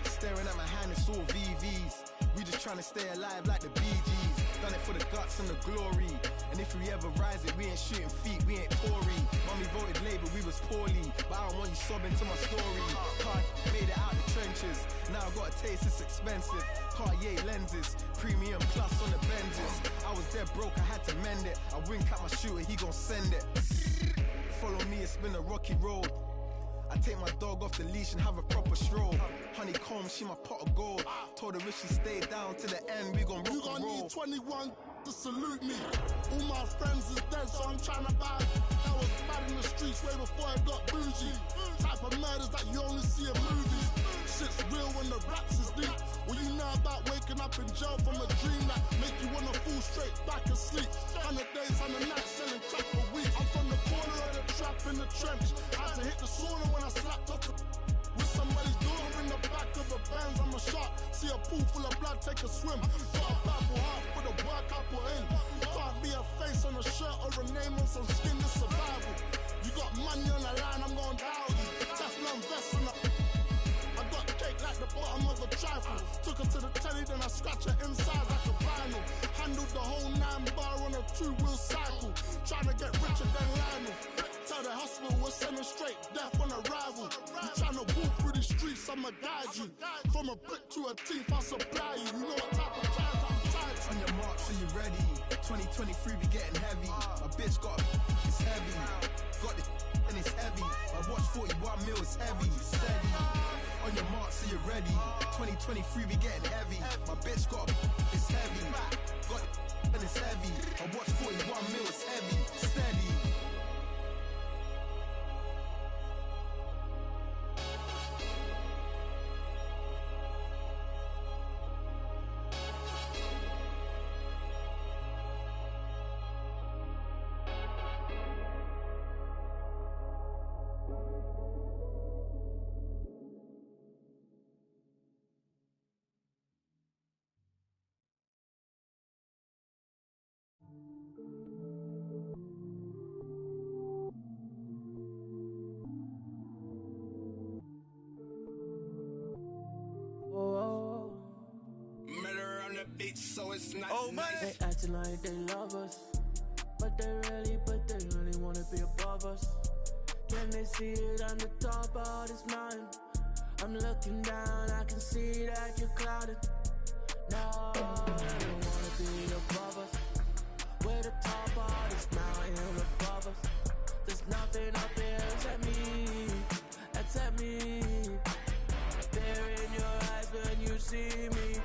Speaker 12: Staring at my hand, it's all VVs. We just trying to stay alive like the Bee Gees. Done it for the guts and the glory. And if we ever rise it, we ain't shooting feet, we ain't Tory. Mommy voted Labour, we was poorly. But I don't want you sobbing to my story. Card made it out the trenches. Now I got a taste, it's expensive. Cartier lenses, premium plus on the Benzes. I was dead broke, I had to mend it. I wink at my shooter, he gon' send it. Follow me, it's been a rocky road. I take my dog off the leash and have a proper stroll. Honeycomb, she my pot of gold. Told her if she stayed down to the end, we gon' rock and roll. You gon' need 21 to salute me. All my friends is dead, so I'm tryna buy. I was bad in the streets way before it got bougie. Type of murders that you only see in movies. Shit's real when the raps is deep. Well, you know about waking up in jail from a dream that make you wanna fall straight back asleep. 100 days, 100 nights, selling crack for weeks. I'm from the corner of the trap in the trench. Had to hit the sauna when I slapped up with somebody's daughter in the back of a Benz. I'm a shark. See a pool full of blood, take a swim. Got a purple heart for the work I put in. Can't be a face on a shirt or a name on some skin. It's survival. You got money on the line, I'm gon' dial you. Teflon vest on the. I got cake like the bottom of a trifle. Took her to the telly, then I scratch her inside like a vinyl. Handled the whole 9-bar on a 2-wheel cycle. Trying to get richer than Lionel. Tell the hospital we're sending straight death on arrival. You trying to walk through the streets, I'ma guide you. From a brick to a teeth, I'll supply you. You know what type of times I'm tied to. On your marks, are you ready? 2023 be getting heavy. My bitch got it's heavy. Got this and it's heavy. My watch 41 mil is heavy. Steady. On your marks, are you ready? 2023 be getting heavy. My bitch got it's heavy. Got it and it's heavy. My watch 41 mil is heavy. Steady. So it's not nice.
Speaker 13: They acting like they love us, but they really wanna be above us. Can they see it on the top of this mountain? I'm looking down, I can see that you're clouded. No, they don't wanna be above us. We're the top of this mountain above us. There's nothing up there except me. Fear in your eyes when you see me.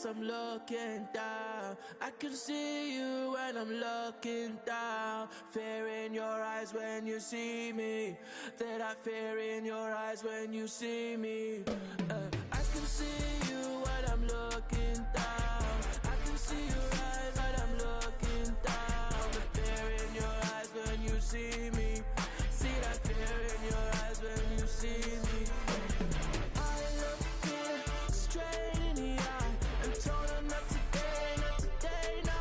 Speaker 13: I'm looking down. I can see you when I'm looking down. Fear in your eyes when you see me. That I fear in your eyes when you see me. I can see you when I'm looking down. I can see your eyes when I'm looking down. The fear in your eyes when you see me. See that fear in your eyes when you see me. I look fear straight in the eye. Told her not today, no, no.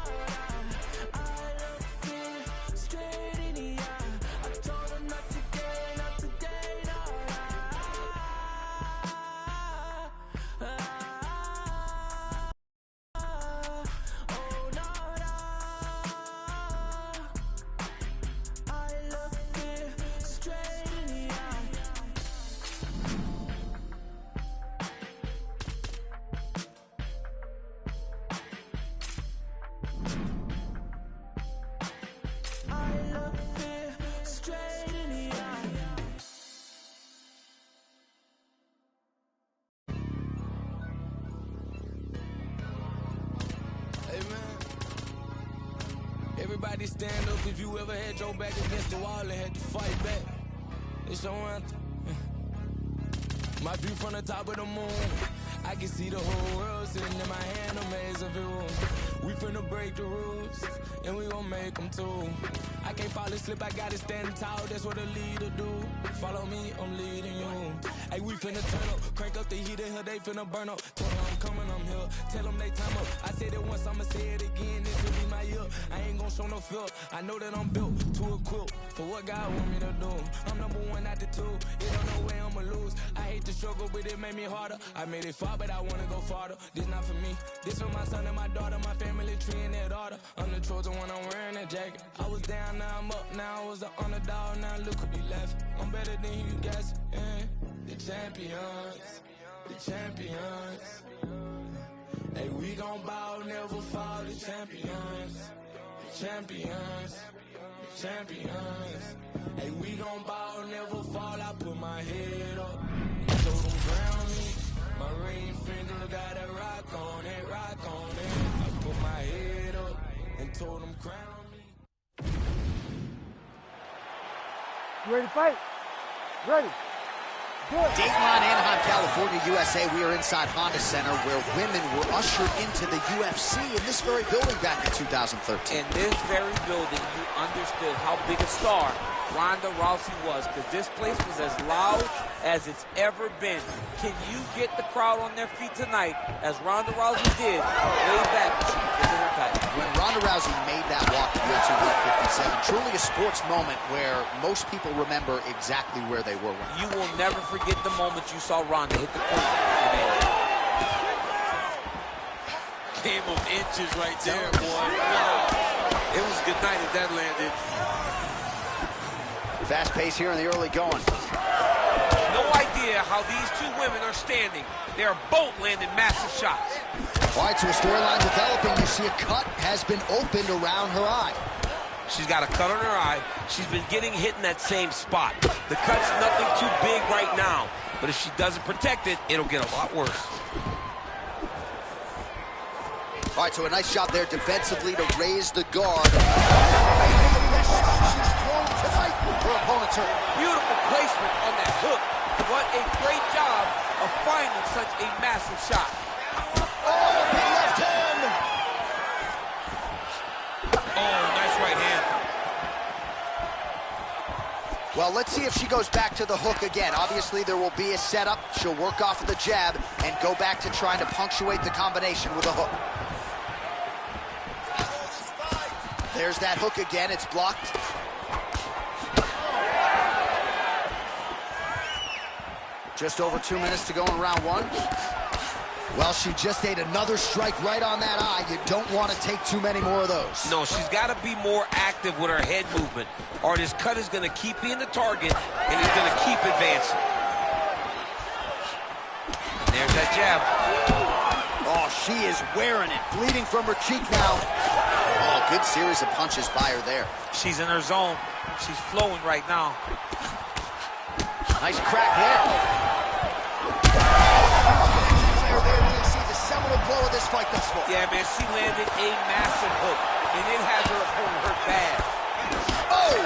Speaker 13: I look fear straight in the eye. I told her not today, no, no.
Speaker 9: Everybody stand up if you ever had your back against the wall and had to fight back. It's your anthem. My view from the top of the moon. I can see the whole world sitting in my hand, a maze of it. We finna break the rules, and we gon' make them too. I can't fall asleep, I gotta stand tall, that's what a leader do. Follow me, I'm leading you. Hey, we finna turn up, crank up the heat in here, they finna burn up. Tell them I'm coming, I'm here, tell them they time up. I said it once, I'ma say it again, this will be my year. I ain't gon' show no fear, I know that I'm built to equip for what God want me to do. I'm number one, not the two, it don't know where I'ma lose. I hate the struggle, but it made me harder. I made it far, but I wanna go farther. This not for me, this for my son and my daughter, my family tree and their daughter. I'm the chosen one, I'm wearing that jacket. I was down, now I'm up, now I was the underdog, now look who be left. I'm better than you guys, yeah. The champions, the champions. Hey, we gon' bow, never fall, the champions, the champions, the champions. Hey, we gon' bow, never fall, I put my head up, and told them crown me. My ring finger got a rock on it, rock on it. I put my head up and told them crown me.
Speaker 7: You ready to fight? Ready. Good.
Speaker 2: Dateline, Anaheim, California, USA. We are inside Honda Center where women were ushered into the UFC in this very building back in 2013.
Speaker 3: In this very building, you understood how big a star Ronda Rousey was, because this place was as loud as it's ever been. Can you get the crowd on their feet tonight, as Ronda Rousey did way back in her title?
Speaker 2: When Ronda Rousey made that walk to UFC 157, truly a sports moment where most people remember exactly where they were.
Speaker 3: You will never forget the moment you saw Ronda hit the corner.
Speaker 5: Game of inches right there, boy. Wow. It was good night if that landed.
Speaker 2: Fast pace here in the early going.
Speaker 3: No idea how these two women are standing. They are both landing massive shots.
Speaker 2: All right, so a storyline developing. You see a cut has been opened around her eye.
Speaker 3: She's got a cut on her eye. She's been getting hit in that same spot. The cut's nothing too big right now, but if she doesn't protect it, it'll get a lot worse.
Speaker 2: All right, so a nice job there defensively to raise the guard. Her opponent's hurt.
Speaker 3: Beautiful placement on that hook. What a great job of finding such a massive shot.
Speaker 2: Oh, big left hand.
Speaker 3: Oh, nice right hand.
Speaker 2: Well, let's see if she goes back to the hook again. Obviously, there will be a setup. She'll work off of the jab and go back to trying to punctuate the combination with a hook. There's that hook again. It's blocked. Just over 2 minutes to go in round one. Well, she just ate another strike right on that eye. You don't want to take too many more of those.
Speaker 3: No, she's got to be more active with her head movement, or this cut is going to keep being the target, and it's going to keep advancing. And there's that jab.
Speaker 2: Oh, she is wearing it. Bleeding from her cheek now. Oh, good series of punches by her there.
Speaker 3: She's in her zone. She's flowing right now.
Speaker 2: Nice crack there. Really see the seminal blow of this fight thus far.
Speaker 3: Yeah, man, she landed a massive hook, and it has her opponent hurt bad.
Speaker 2: Oh!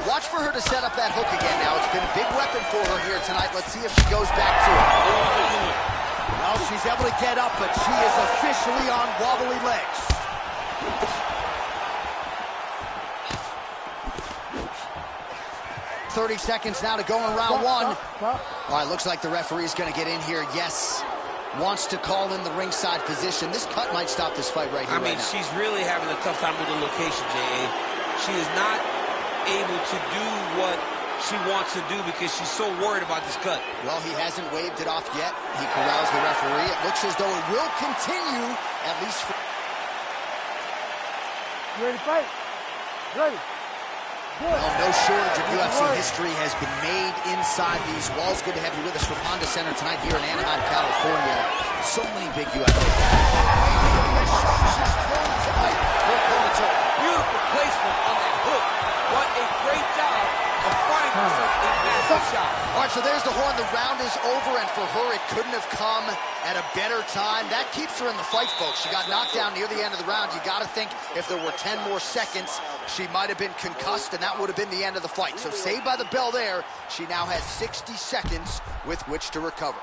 Speaker 2: Watch for her to set up that hook again now. It's been a big weapon for her here tonight. Let's see if she goes back to it. Well, she's able to get up, but she is officially on wobbly legs. 30 seconds now to go in round one. All right, looks like the referee's going to get in here. Yes, wants to call in the ringside physician. This cut might stop this fight right here.
Speaker 3: I mean, she's really having a tough time with the location, J.A. She is not able to do what she wants to do because she's so worried about this cut.
Speaker 2: Well, he hasn't waved it off yet. He corrals the referee. It looks as though it will continue, at least for...
Speaker 7: You ready to fight? Ready.
Speaker 2: Well, no shortage of UFC history has been made inside these walls. Good to have you with us from Honda Center tonight here in Anaheim, California. So many big UFC.
Speaker 3: Beautiful placement on that hook. What a great job of finding such a massive
Speaker 2: shot. All right, so there's the horn. The round is over, and for her, it couldn't have come at a better time. That keeps her in the fight, folks. She got knocked down near the end of the round. You got to think if there were 10 more seconds, she might have been concussed, and that would have been the end of the fight. So saved by the bell there. She now has 60 seconds with which to recover.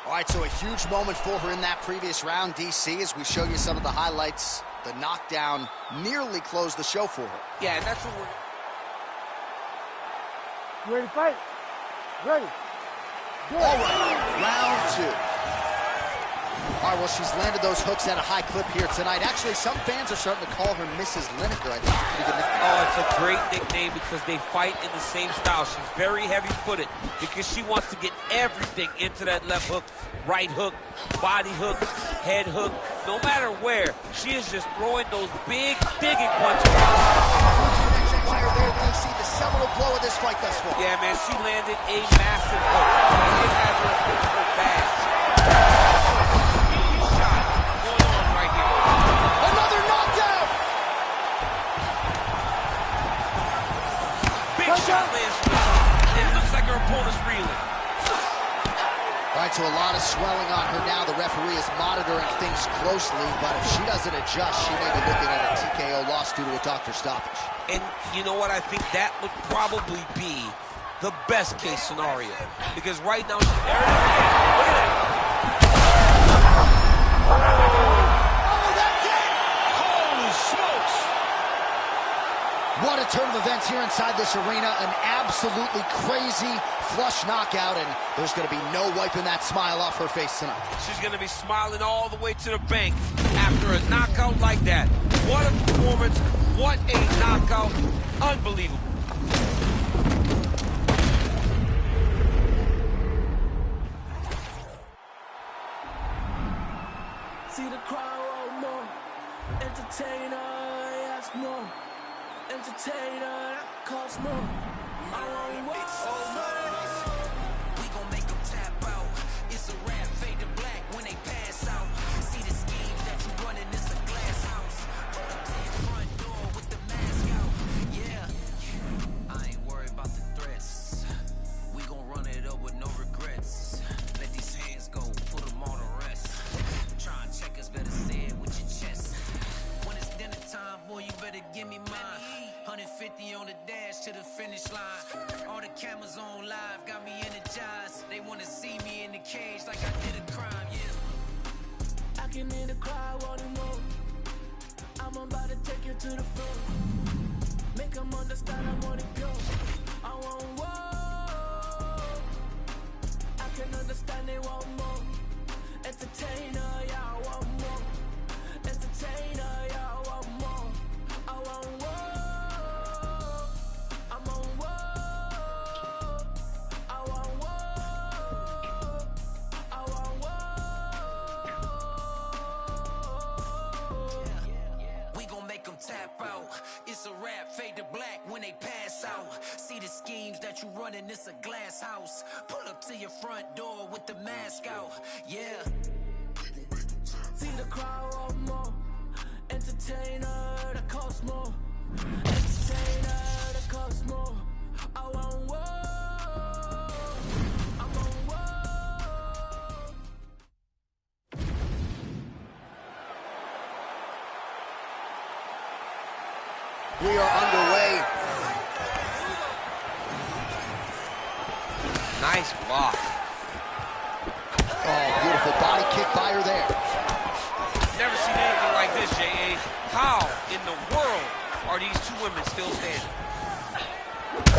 Speaker 2: All right, so a huge moment for her in that previous round, DC, as we show you some of the highlights. The knockdown nearly closed the show for her.
Speaker 3: Yeah, and that's what we're...
Speaker 7: You ready to fight? Ready. Good.
Speaker 2: All right, round 2. All right, well, she's landed those hooks at a high clip here tonight. Actually, some fans are starting to call her Mrs. Lineker. I think it's a pretty good nickname.
Speaker 3: Oh, it's a great nickname because they fight in the same style. She's very heavy-footed because she wants to get everything into that left hook, right hook, body hook, head hook. No matter where, she is just throwing those big digging punches.
Speaker 2: There, DC, the seminal blow of this fight thus far.
Speaker 3: Yeah, man, she landed a massive hook. It has her hurt bad. Huge shot going on right here.
Speaker 2: Another knockdown.
Speaker 3: Big shot lands with. It looks like her opponent's reeling.
Speaker 2: All right, so a lot of swelling on her now. The referee is monitoring things closely, but if she doesn't adjust, she may be looking at a TKO loss due to a doctor stoppage.
Speaker 3: And you know what? I think that would probably be the best case scenario. Because right now, there it is. Look at that.
Speaker 2: Oh, that's it!
Speaker 3: Holy smokes!
Speaker 2: What a turn of events here inside this arena. An absolutely crazy flush knockout, and there's going to be no wiping that smile off her face tonight.
Speaker 3: She's going to be smiling all the way to the bank after a knockout like that. What a performance. What a knockout. Unbelievable.
Speaker 13: See the crowd want more. Entertainer, yes, more. Entertainer, that costs more. I want more.
Speaker 10: We gon' make them tap out. It's a rap, fade to black when they pass out. See the schemes that you running, it's a glass house. Roll up to your front door with the mask out. Yeah, I ain't worried about the threats. We gon' run it up with no regrets. Let these hands go, put them on the rest. Try and check us, better say it with your chest. When it's dinner time, boy, you better give me mine. 150 on the dash to the finish line. All the cameras on live got me energized. They wanna see me in the cage like I did a crime, yeah.
Speaker 13: I can hear the crowd wanting more. I'm about to take you to the floor. Make them understand I want it go. I want more. I can understand they want more. Entertainer, yeah, I want more. Entertainer, yeah, I want more. I want more. I'm on war. I want war. I want war.
Speaker 10: We gon' make them tap out. It's a rap, fade to black when they pass out. See the schemes that you running, it's a glass house. Pull up to your front door with the mask out. Yeah.
Speaker 13: See the crowd want more. Entertainer, that costs more. Entertainer, that costs more. I want war. I'm on war.
Speaker 2: We are underway.
Speaker 3: Nice block.
Speaker 2: Oh, beautiful body kick by her there.
Speaker 3: Never seen anything like this, J.A. How in the world are these two women still standing?
Speaker 2: The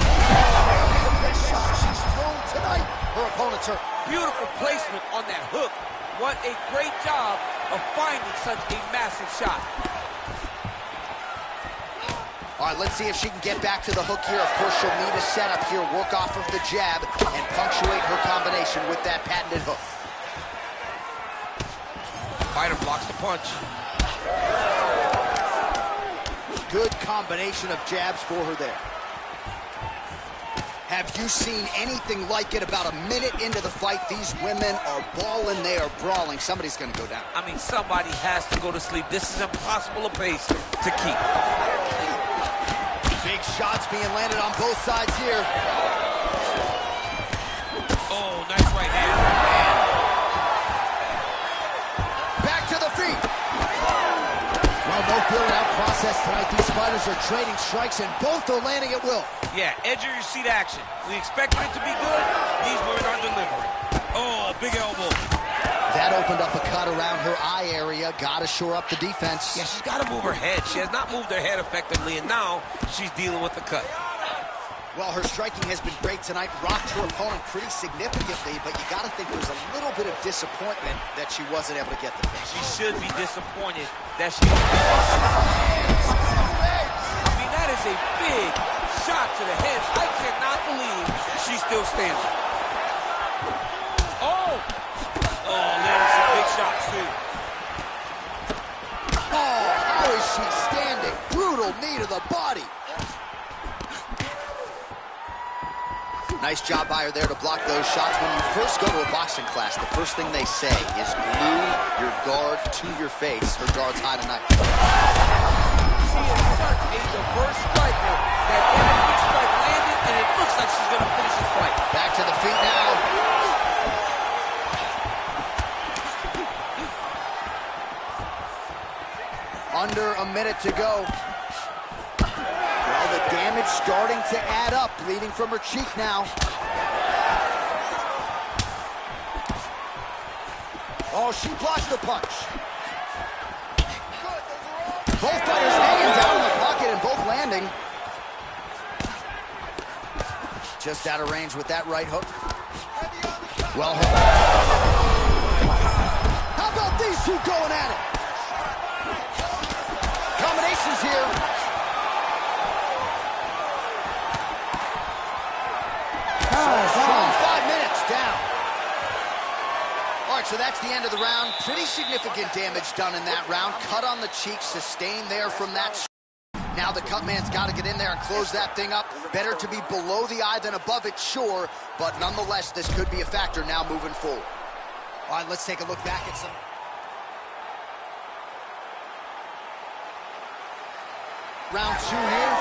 Speaker 2: best shot she's thrown tonight. Her opponent's hurt.
Speaker 3: Beautiful placement on that hook. What a great job of finding such a massive shot.
Speaker 2: All right, let's see if she can get back to the hook here. Of course, she'll need a setup here, work off of the jab, and punctuate her combination with that patented hook.
Speaker 3: Fighter blocks the punch.
Speaker 2: Good combination of jabs for her there. Have you seen anything like it? About a minute into the fight, these women are balling, they are brawling. Somebody's gonna go down.
Speaker 3: I mean, somebody has to go to sleep. This is impossible a pace to keep.
Speaker 2: Big shots being landed on both sides here. fighters are trading strikes, and both are landing at will.
Speaker 3: Yeah, edge of your seat action. We expected it to be good. These women are delivering. Oh, big elbow.
Speaker 2: That opened up a cut around her eye area. Got to shore up the defense.
Speaker 3: Yeah, she's got to move her head. She has not moved her head effectively, and now she's dealing with the cut.
Speaker 2: Well, her striking has been great tonight. Rocked her opponent pretty significantly, but you got to think there's a little bit of disappointment that she wasn't able to get the finish.
Speaker 3: She should be disappointed that she... I mean, that is a big shot to the head. I cannot believe she's still standing. Oh! Oh, landed some big shots, too.
Speaker 2: Oh, how is she standing? Brutal knee to the body. Nice job by her there to block those shots. When you first go to a boxing class, the first thing they say is glue your guard to your face. Her guard's high tonight.
Speaker 3: She is such a diverse striker that every big strike landed, and it looks like she's going to finish this fight.
Speaker 2: Back to the feet now. Under a minute to go. Well, the damage starting to add up, bleeding from her cheek now. Oh, she blocks the punch. Both fighters hanging down in the pocket and both landing. Just out of range with that right hook. Well, how about these two going at it? Combinations here. Strong 5 minutes down. All right, so that's the end of the round. Pretty significant damage done in that round. Cut on the cheek, sustained there from that. Now the cut man's got to get in there and close that thing up. Better to be below the eye than above it, sure. But nonetheless, this could be a factor now moving forward. All right, let's take a look back at some... Round 2 here.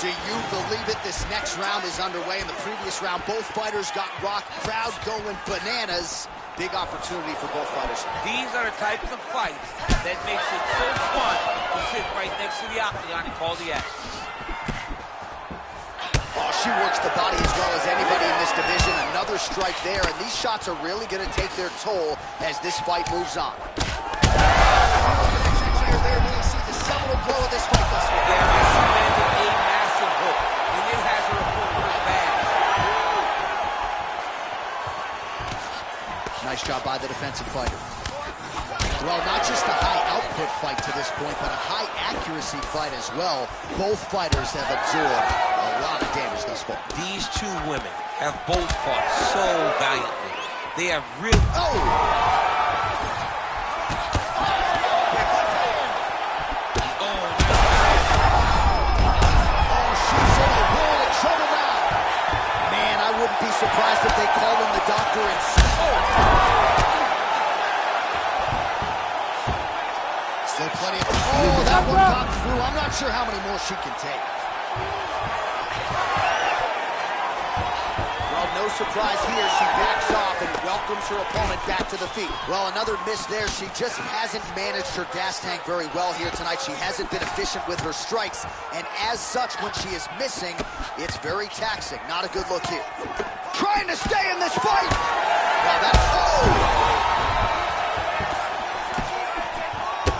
Speaker 2: Do you believe it? This next round is underway. In the previous round, both fighters got rocked. Crowd going bananas. Big opportunity for both fighters.
Speaker 3: These are the types of fights that makes it so fun to sit right next to the octagon and call the action.
Speaker 2: Oh, she works the body as well as anybody in this division. Another strike there, and these shots are really going to take their toll as this fight moves on. There, we see the seminal blow of this fight thus far.
Speaker 3: Yeah, she landed a massive hook, and it has her opponent bad.
Speaker 2: Nice job by the defensive fighter. Well, not just a high-output fight to this point, but a high-accuracy fight as well. Both fighters have absorbed a lot of damage thus far.
Speaker 3: These two women have both fought so valiantly. They have really...
Speaker 2: Oh! Be surprised if they call in the doctor and... Still plenty of... Oh, that one got through. I'm not sure how many more she can take. Well, no surprise here. She backs off and welcomes her opponent back to the feet. Well, another miss there. She just hasn't managed her gas tank very well here tonight. She hasn't been efficient with her strikes. And as such, when she is missing, it's very taxing. Not a good look here. Trying to stay in this fight. Wow, that's... Oh!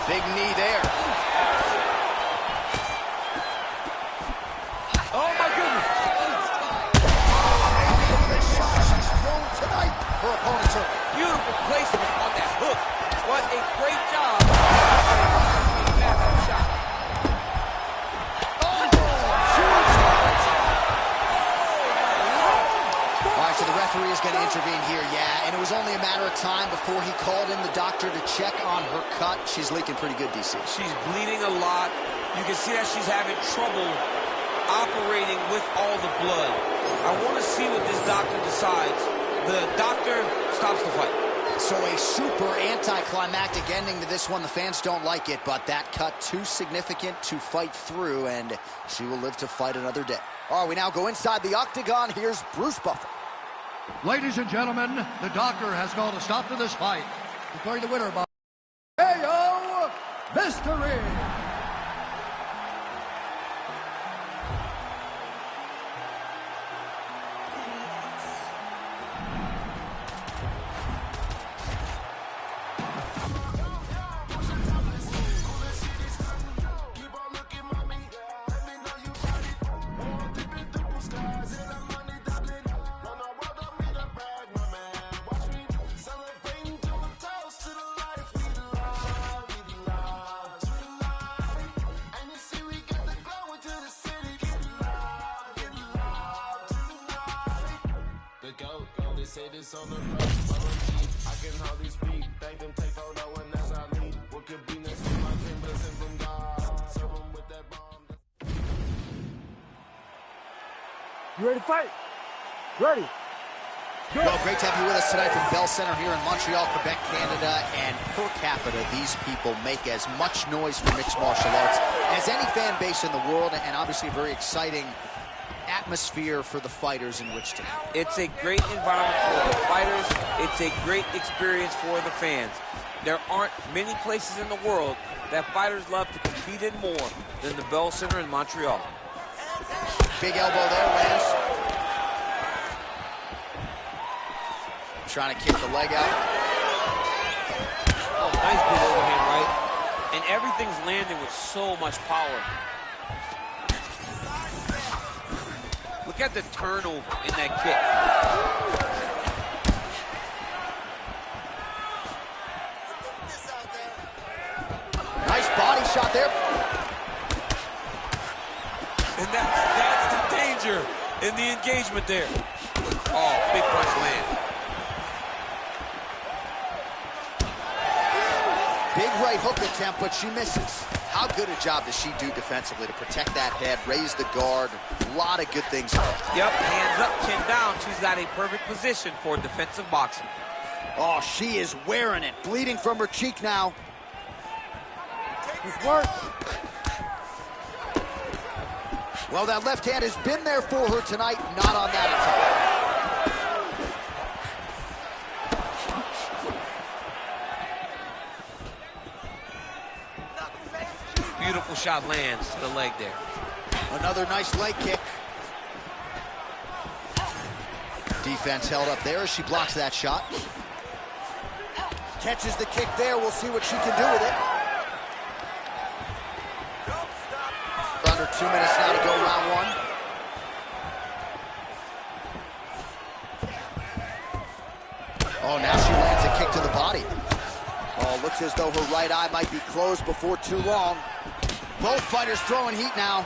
Speaker 2: Big knee there.
Speaker 3: Oh, my goodness.
Speaker 2: This shot she's thrown tonight. Her opponent's hurt.
Speaker 3: Beautiful placement on that hook. What a great job. Shot.
Speaker 2: So the referee is going to intervene here, yeah, and it was only a matter of time before he called in the doctor to check on her cut. She's leaking pretty good, DC.
Speaker 3: She's bleeding a lot. You can see that she's having trouble operating with all the blood. I want to see what this doctor decides. The doctor stops the fight.
Speaker 2: So a super anticlimactic ending to this one. The fans don't like it, but that cut too significant to fight through, and she will live to fight another day. All right, we now go inside the octagon. Here's Bruce Buffer.
Speaker 8: Ladies and gentlemen, the doctor has called a stop to this fight, declaring the winner by KO victory.
Speaker 14: the goat. They say this on the road. I can hardly speak. Thank them, take photo, and that's how I leave. What could be next to my king, blessing from God. Serve them with that bomb.
Speaker 7: You ready to fight? Ready.
Speaker 2: Well, great to have you with us tonight from Bell Center here in Montreal, Quebec, Canada. And per capita, these people make as much noise for mixed martial arts as any fan base in the world, and obviously a very exciting atmosphere for the fighters in which to.
Speaker 5: It's a great environment for the fighters. It's a great experience for the fans. There aren't many places in the world that fighters love to compete in more than the Bell Center in Montreal.
Speaker 2: Big elbow there, Lance. Trying to kick the leg out.
Speaker 5: Oh, nice big overhand right. And everything's landing with so much power. Look at the turnover in that kick.
Speaker 2: Nice body shot there.
Speaker 5: And that's the danger in the engagement there. Oh, big punch land.
Speaker 2: Big right hook attempt, but she misses. How good a job does she do defensively to protect that head, raise the guard? A lot of good things.
Speaker 5: Yep, hands up, chin down. She's got a perfect position for defensive boxing.
Speaker 2: Oh, she is wearing it. Bleeding from her cheek now.
Speaker 7: Good work.
Speaker 2: Well, that left hand has been there for her tonight, not on that attack.
Speaker 5: Beautiful shot lands to the leg there.
Speaker 2: Another nice leg kick. Defense held up there as she blocks that shot. Catches the kick there. We'll see what she can do with it. Under 2 minutes now to go, round one. Oh, now she lands a kick to the body. Oh, looks as though her right eye might be closed before too long. Both fighters throwing heat now.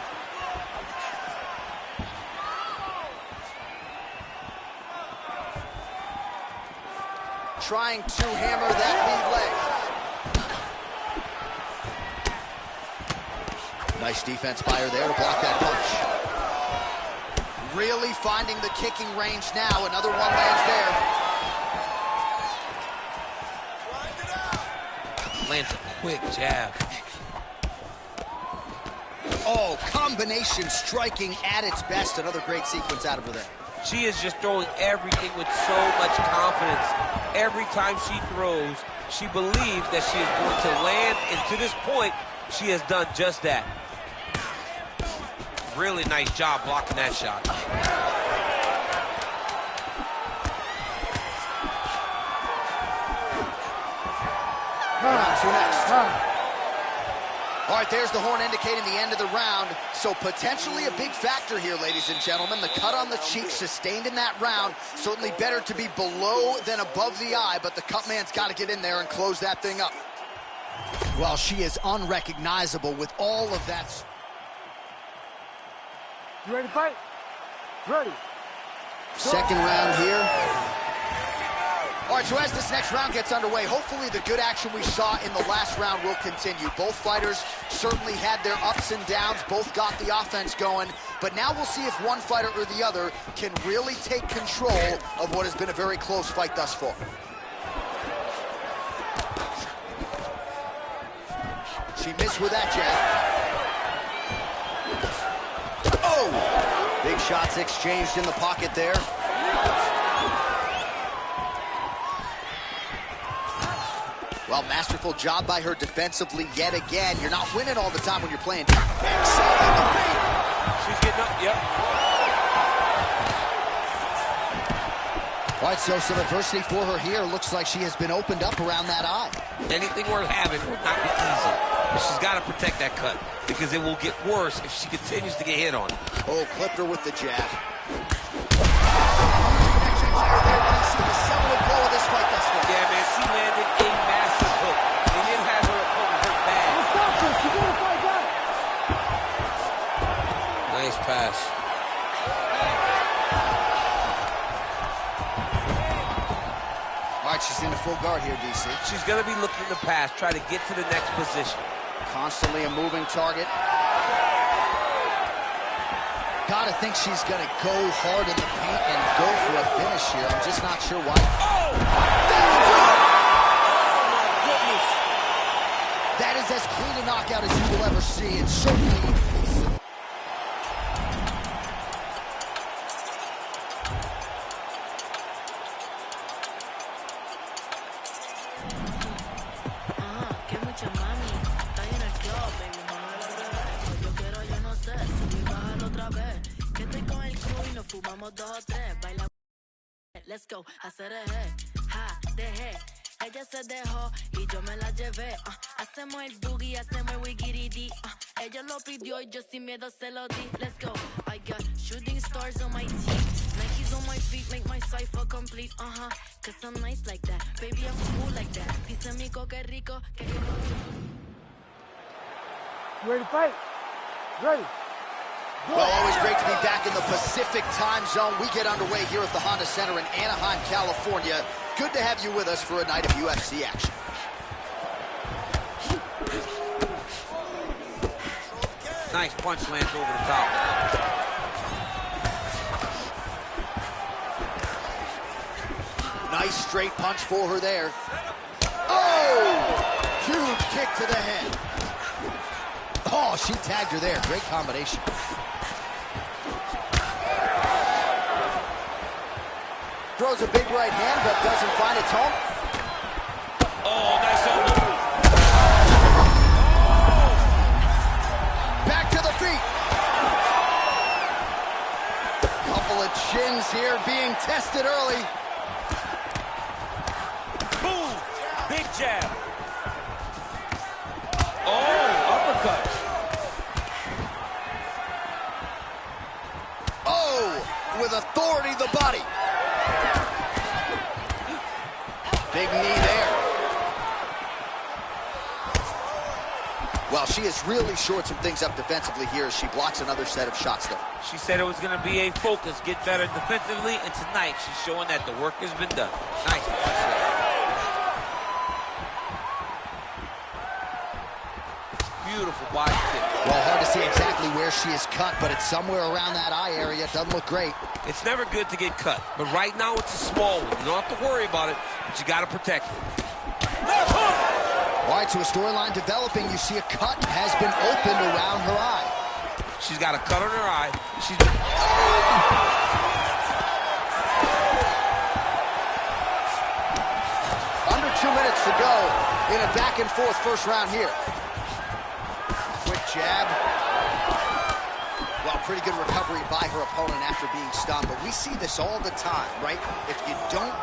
Speaker 2: Trying to hammer that lead leg. Nice defense by her there to block that punch. Really finding the kicking range now. Another one lands there.
Speaker 5: Lands a quick jab.
Speaker 2: Oh, combination striking at its best. Another great sequence out of her there.
Speaker 5: She is just throwing everything with so much confidence. Every time she throws, she believes that she is going to land, and to this point, she has done just that. Really nice job blocking that shot.
Speaker 2: Round two next. All right, there's the horn indicating the end of the round. So potentially a big factor here, ladies and gentlemen. The cut on the cheek sustained in that round. Certainly better to be below than above the eye, but the cut man's got to get in there and close that thing up. Well, she is unrecognizable with all of that.
Speaker 7: You ready to fight? Ready.
Speaker 2: Second round here. All right, so as this next round gets underway, hopefully the good action we saw in the last round will continue. Both fighters certainly had their ups and downs, both got the offense going, but now we'll see if one fighter or the other can really take control of what has been a very close fight thus far. She missed with that jab. Oh! Big shots exchanged in the pocket there. Well, masterful job by her defensively yet again. You're not winning all the time when you're playing.
Speaker 5: She's getting up, yep.
Speaker 2: All right, so some adversity for her here. Looks like she has been opened up around that eye.
Speaker 5: Anything worth having will not be easy. But she's got to protect that cut because it will get worse if she continues to get hit on it.
Speaker 2: Oh, clipped her with the jab. Connections are there. You see the seminal blow of this fight thus far.
Speaker 5: Yeah, man, she landed a massive hook. And it had her opponent hurt bad.
Speaker 7: Stop this. You gotta fight back.
Speaker 5: Nice pass.
Speaker 2: she's into full guard here, DC.
Speaker 3: She's going to be looking to pass, try to get to the next position.
Speaker 2: Constantly a moving target. Gotta think she's gonna go hard in the paint and go for a finish here. I'm just not sure why.
Speaker 3: Oh!
Speaker 2: That is as clean a knockout as you will ever see, and certainly...
Speaker 6: Let's go, hacer eje, ja, dejé. Ella se dejó y yo me la llevé. Hacemos el boogie, hacemos el wiggity. Ella lo pidió y yo sin miedo se lo di. Let's go, I got shooting stars on my teeth. Nikes on my feet make my cipher complete. Cause I'm nice like that, baby I'm cool like that. Dice Mico que rico, que...
Speaker 7: You ready to fight? Ready.
Speaker 2: Well, always great to be back in the Pacific time zone. We get underway here at the Honda Center in Anaheim, California. Good to have you with us for a night of UFC action.
Speaker 3: Nice punch lands over the top.
Speaker 2: Nice straight punch for her there. Oh! Huge kick to the head. Oh, she tagged her there. Great combination. Throws a big right hand, but doesn't find its home.
Speaker 3: Oh, nice elbow.
Speaker 2: Back to the feet. Couple of chins here being tested early.
Speaker 3: Boom! Big jab. Oh, uppercut.
Speaker 2: Oh, with authority the body. Big knee there. Well, she has really shored some things up defensively here as she blocks another set of shots there.
Speaker 3: She said it was going to be a focus, get better defensively, and tonight she's showing that the work has been done. Nice punch there. Beautiful body kick.
Speaker 2: Well, hard to see exactly where she is cut, but it's somewhere around that eye area. Doesn't look great.
Speaker 3: It's never good to get cut, but right now it's a small one. You don't have to worry about it, but you got to protect it. Left hook!
Speaker 2: All right, so a storyline developing. You see a cut has been opened around her eye.
Speaker 3: She's got a cut on her eye. She's been...
Speaker 2: Under 2 minutes to go in a back-and-forth first round here. Quick jab. Well, pretty good recovery by her opponent after being stunned, but we see this all the time, right? If you don't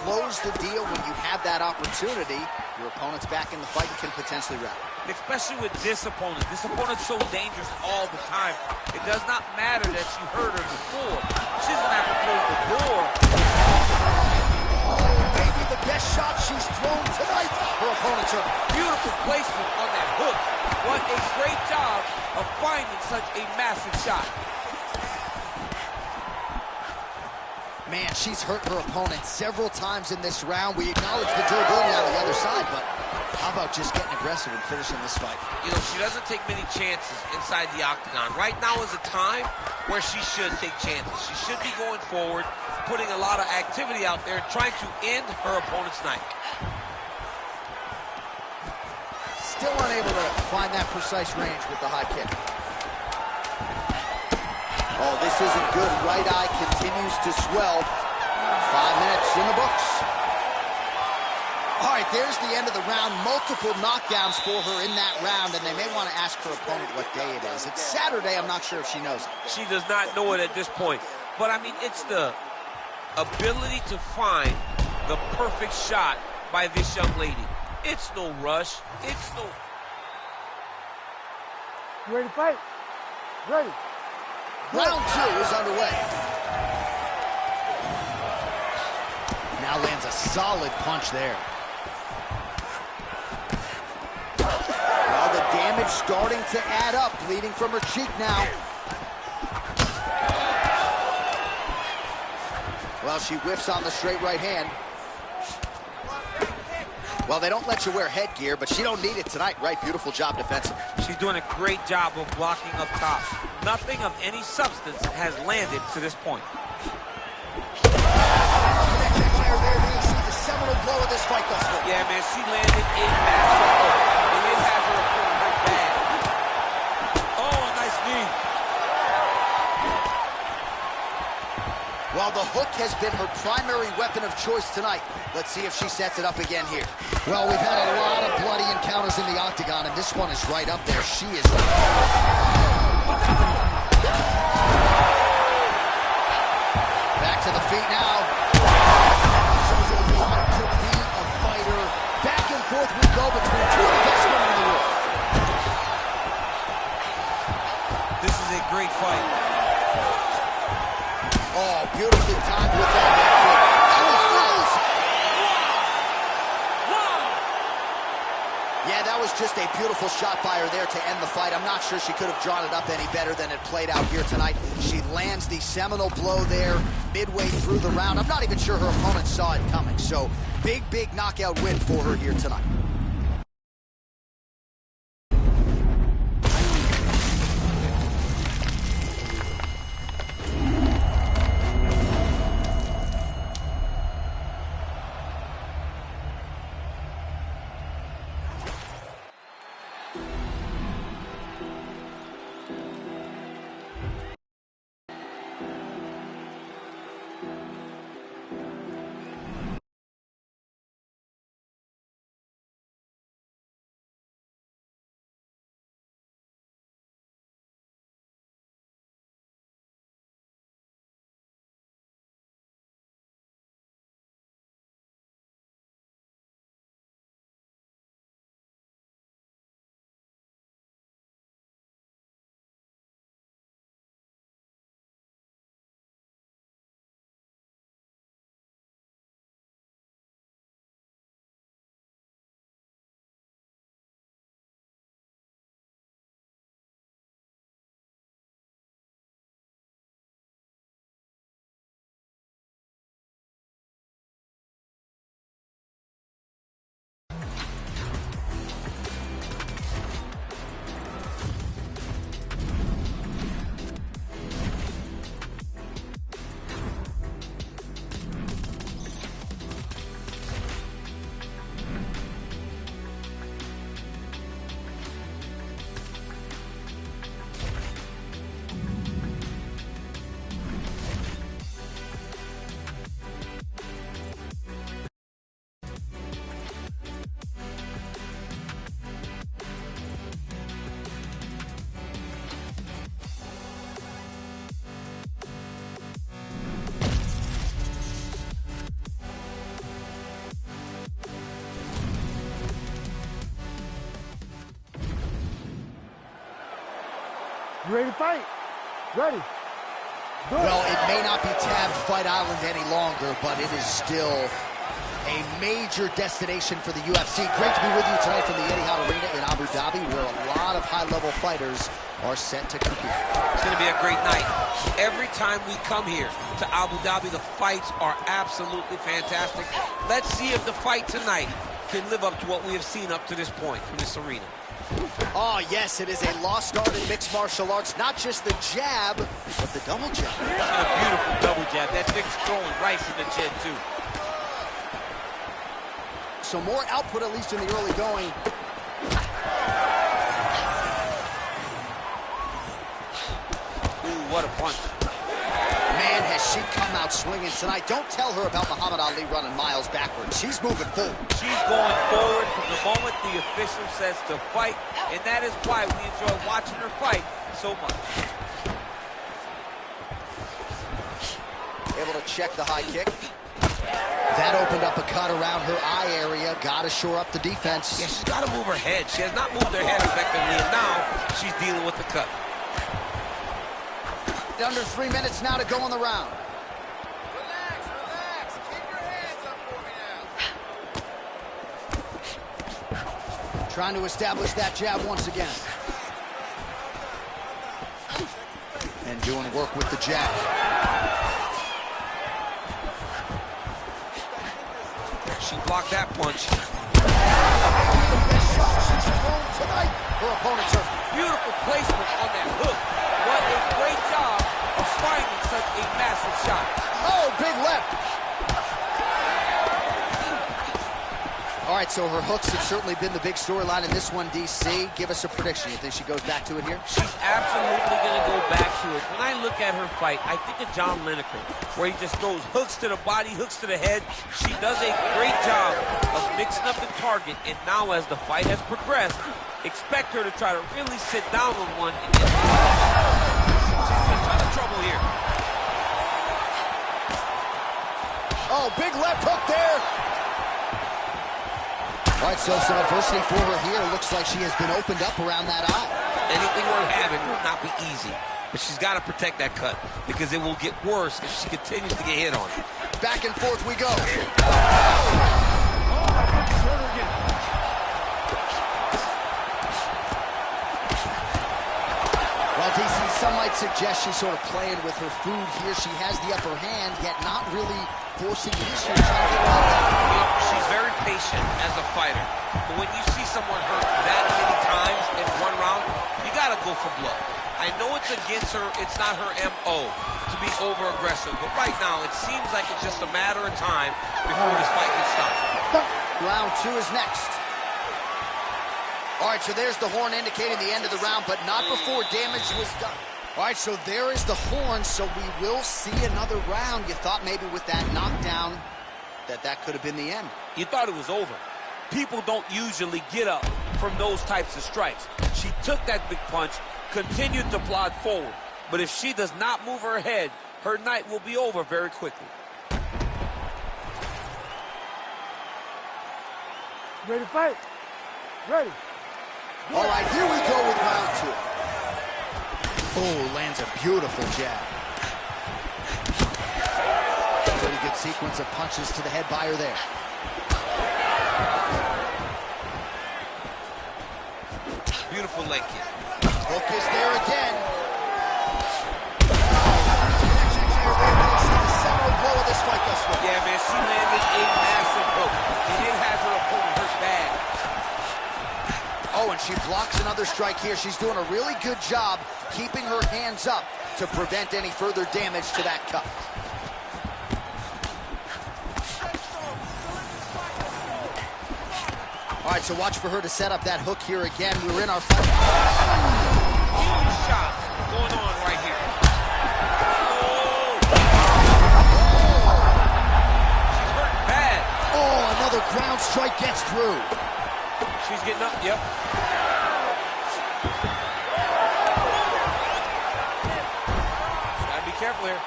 Speaker 2: close the deal when you have that opportunity, your opponent's back in the fight and can potentially wrap.
Speaker 3: Especially with this opponent. This opponent's so dangerous all the time. It does not matter that you hurt her before. She's going to have to close the door.
Speaker 2: Maybe the best shot she's thrown tonight. Her opponent's hurt.
Speaker 3: Beautiful placement on that hook. What a great job of finding such a massive shot.
Speaker 2: Man, she's hurt her opponent several times in this round. We acknowledge the durability on the other side, but how about just getting aggressive and finishing this fight?
Speaker 3: You know, she doesn't take many chances inside the octagon. Right now is a time where she should take chances. She should be going forward, putting a lot of activity out there, trying to end her opponent's night.
Speaker 2: Still unable to find that precise range with the high kick. Oh, this isn't good. Right eye continues to swell. 5 minutes in the books. All right, there's the end of the round. Multiple knockdowns for her in that round, and they may want to ask her opponent what day it is. It's Saturday. I'm not sure if she knows it.
Speaker 3: She does not know it at this point. But, I mean, it's the ability to find the perfect shot by this young lady. It's no rush. It's no...
Speaker 7: You ready to fight? Ready.
Speaker 2: Round 2 is underway. Now lands a solid punch there. Well, the damage starting to add up, bleeding from her cheek now. Well, she whiffs on the straight right hand. Well, they don't let you wear headgear, but she don't need it tonight, right? Beautiful job defensively.
Speaker 3: She's doing a great job of blocking up top. Nothing of any substance has landed to this point.
Speaker 2: Connection fire there. Do you see the seminal blow of this fight thus far?
Speaker 3: Yeah, man, she landed a massive hook, and it has her feeling right bad. Oh, a nice knee.
Speaker 2: Well, the hook has been her primary weapon of choice tonight. Let's see if she sets it up again here. Well, we've had a lot of bloody encounters in the octagon, and this one is right up there. She is... Back to the feet now. Shows a lot to be a fighter. Back and forth we go between two of the best women in the world.
Speaker 3: This is a great fight.
Speaker 2: Oh, beautifully timed with that back kick. Yeah, that was just a beautiful shot by her there to end the fight. I'm not sure she could have drawn it up any better than it played out here tonight. She lands the seminal blow there midway through the round. I'm not even sure her opponent saw it coming. So, big knockout win for her here tonight.
Speaker 7: You ready to fight? Ready.
Speaker 2: Well, it may not be tabbed Fight Island any longer, but it is still a major destination for the UFC. Great to be with you tonight from the Etihad Arena in Abu Dhabi, where a lot of high-level fighters are set to compete.
Speaker 3: It's going to be a great night. Every time we come here to Abu Dhabi, the fights are absolutely fantastic. Let's see if the fight tonight can live up to what we have seen up to this point from this arena.
Speaker 2: Oh, yes, it is a lost art in mixed martial arts. Not just the jab, but the double jab.
Speaker 3: A beautiful double jab. That thing's throwing right to the chin, too.
Speaker 2: So more output, at least in the early going.
Speaker 3: Ooh, what a punch.
Speaker 2: Man, has she come out swinging tonight. Don't tell her about Muhammad Ali running miles backwards. She's moving forward.
Speaker 3: She's going forward from the moment the official says to fight, and that is why we enjoy watching her fight so much.
Speaker 2: Able to check the high kick. That opened up a cut around her eye area. Got to shore up the defense.
Speaker 3: Yeah, she's got to move her head. She has not moved her head effectively, and now she's dealing with the cut.
Speaker 2: Under 3 minutes now to go in the round.
Speaker 11: Relax, relax. Keep your hands up for me now.
Speaker 2: Trying to establish that jab once again. And doing work with the jab.
Speaker 3: She blocked that punch.
Speaker 2: She's thrown tonight. Her opponent's hurt.
Speaker 3: Beautiful placement on that hook. What a great job of finding such a massive shot.
Speaker 2: Oh, big left. All right, so her hooks have certainly been the big storyline in this one, DC. Give us a prediction. You think she goes back to it here?
Speaker 3: She's absolutely going to go back to it. When I look at her fight, I think of John Lineker, where he just throws hooks to the body, hooks to the head. She does a great job of mixing up the target, and now as the fight has progressed, expect her to try to really sit down on one and get she's in a ton of trouble here.
Speaker 2: Oh, big left hook there. All right, so some adversity for her here. Looks like she has been opened up around that eye.
Speaker 3: Anything worth having will not be easy, but she's got to protect that cut because it will get worse if she continues to get hit on it.
Speaker 2: Back and forth we go. Well, DC, some might suggest she's sort of playing with her food here. She has the upper hand, yet not really forcing the issue.
Speaker 3: She's very patient as a fighter, but when you see someone hurt that many times in one round, you got to go for blood. I know it's against her, it's not her MO to be over-aggressive, but right now it seems like it's just a matter of time before this fight gets stopped.
Speaker 2: Round 2 is next. All right, so there's the horn indicating the end of the round, but not before damage was done. All right, so there is the horn, so we will see another round. You thought maybe with that knockdown that could have been the end.
Speaker 3: You thought it was over. People don't usually get up from those types of strikes. She took that big punch, continued to plod forward, but if she does not move her head, her night will be over very quickly.
Speaker 7: Ready to fight? Ready.
Speaker 2: All right, here we go with round 2. Oh, lands a beautiful jab. Pretty good sequence of punches to the head by her there.
Speaker 3: Beautiful leg kick.
Speaker 2: Hook is there again. Seminal blow of this fight thus far.
Speaker 3: Yeah, man, she landed a massive hook. He did have her opponent hurt bad.
Speaker 2: Oh, and she blocks another strike here. She's doing a really good job keeping her hands up to prevent any further damage to that cup. All right, so watch for her to set up that hook here again. We're in our fight.
Speaker 3: Huge shots going on right here. She's hurt bad.
Speaker 2: Oh, another ground strike gets through.
Speaker 3: She's getting up, yep. Gotta be careful here.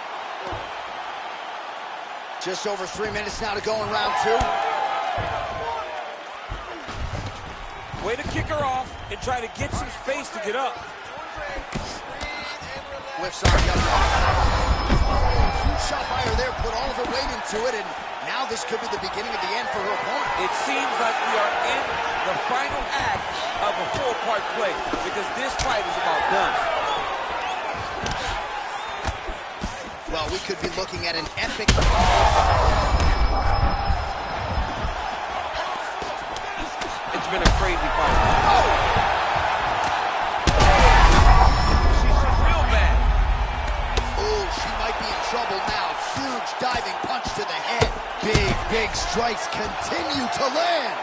Speaker 2: Just over 3 minutes now to go in round 2.
Speaker 3: Way to kick her off and try to get some space to get up.
Speaker 2: Whiffs on the other. Huge shot by her there, put all of her weight into it, and now this could be the beginning of the end for her opponent.
Speaker 3: It seems like we are in the final act of a 4-part play because this fight is about done.
Speaker 2: Well, we could be looking at an epic...
Speaker 3: It's been a crazy fight.
Speaker 2: Oh!
Speaker 3: She's real bad.
Speaker 2: Oh, she might be in trouble now. Huge diving punch to the head. Big strikes continue to land.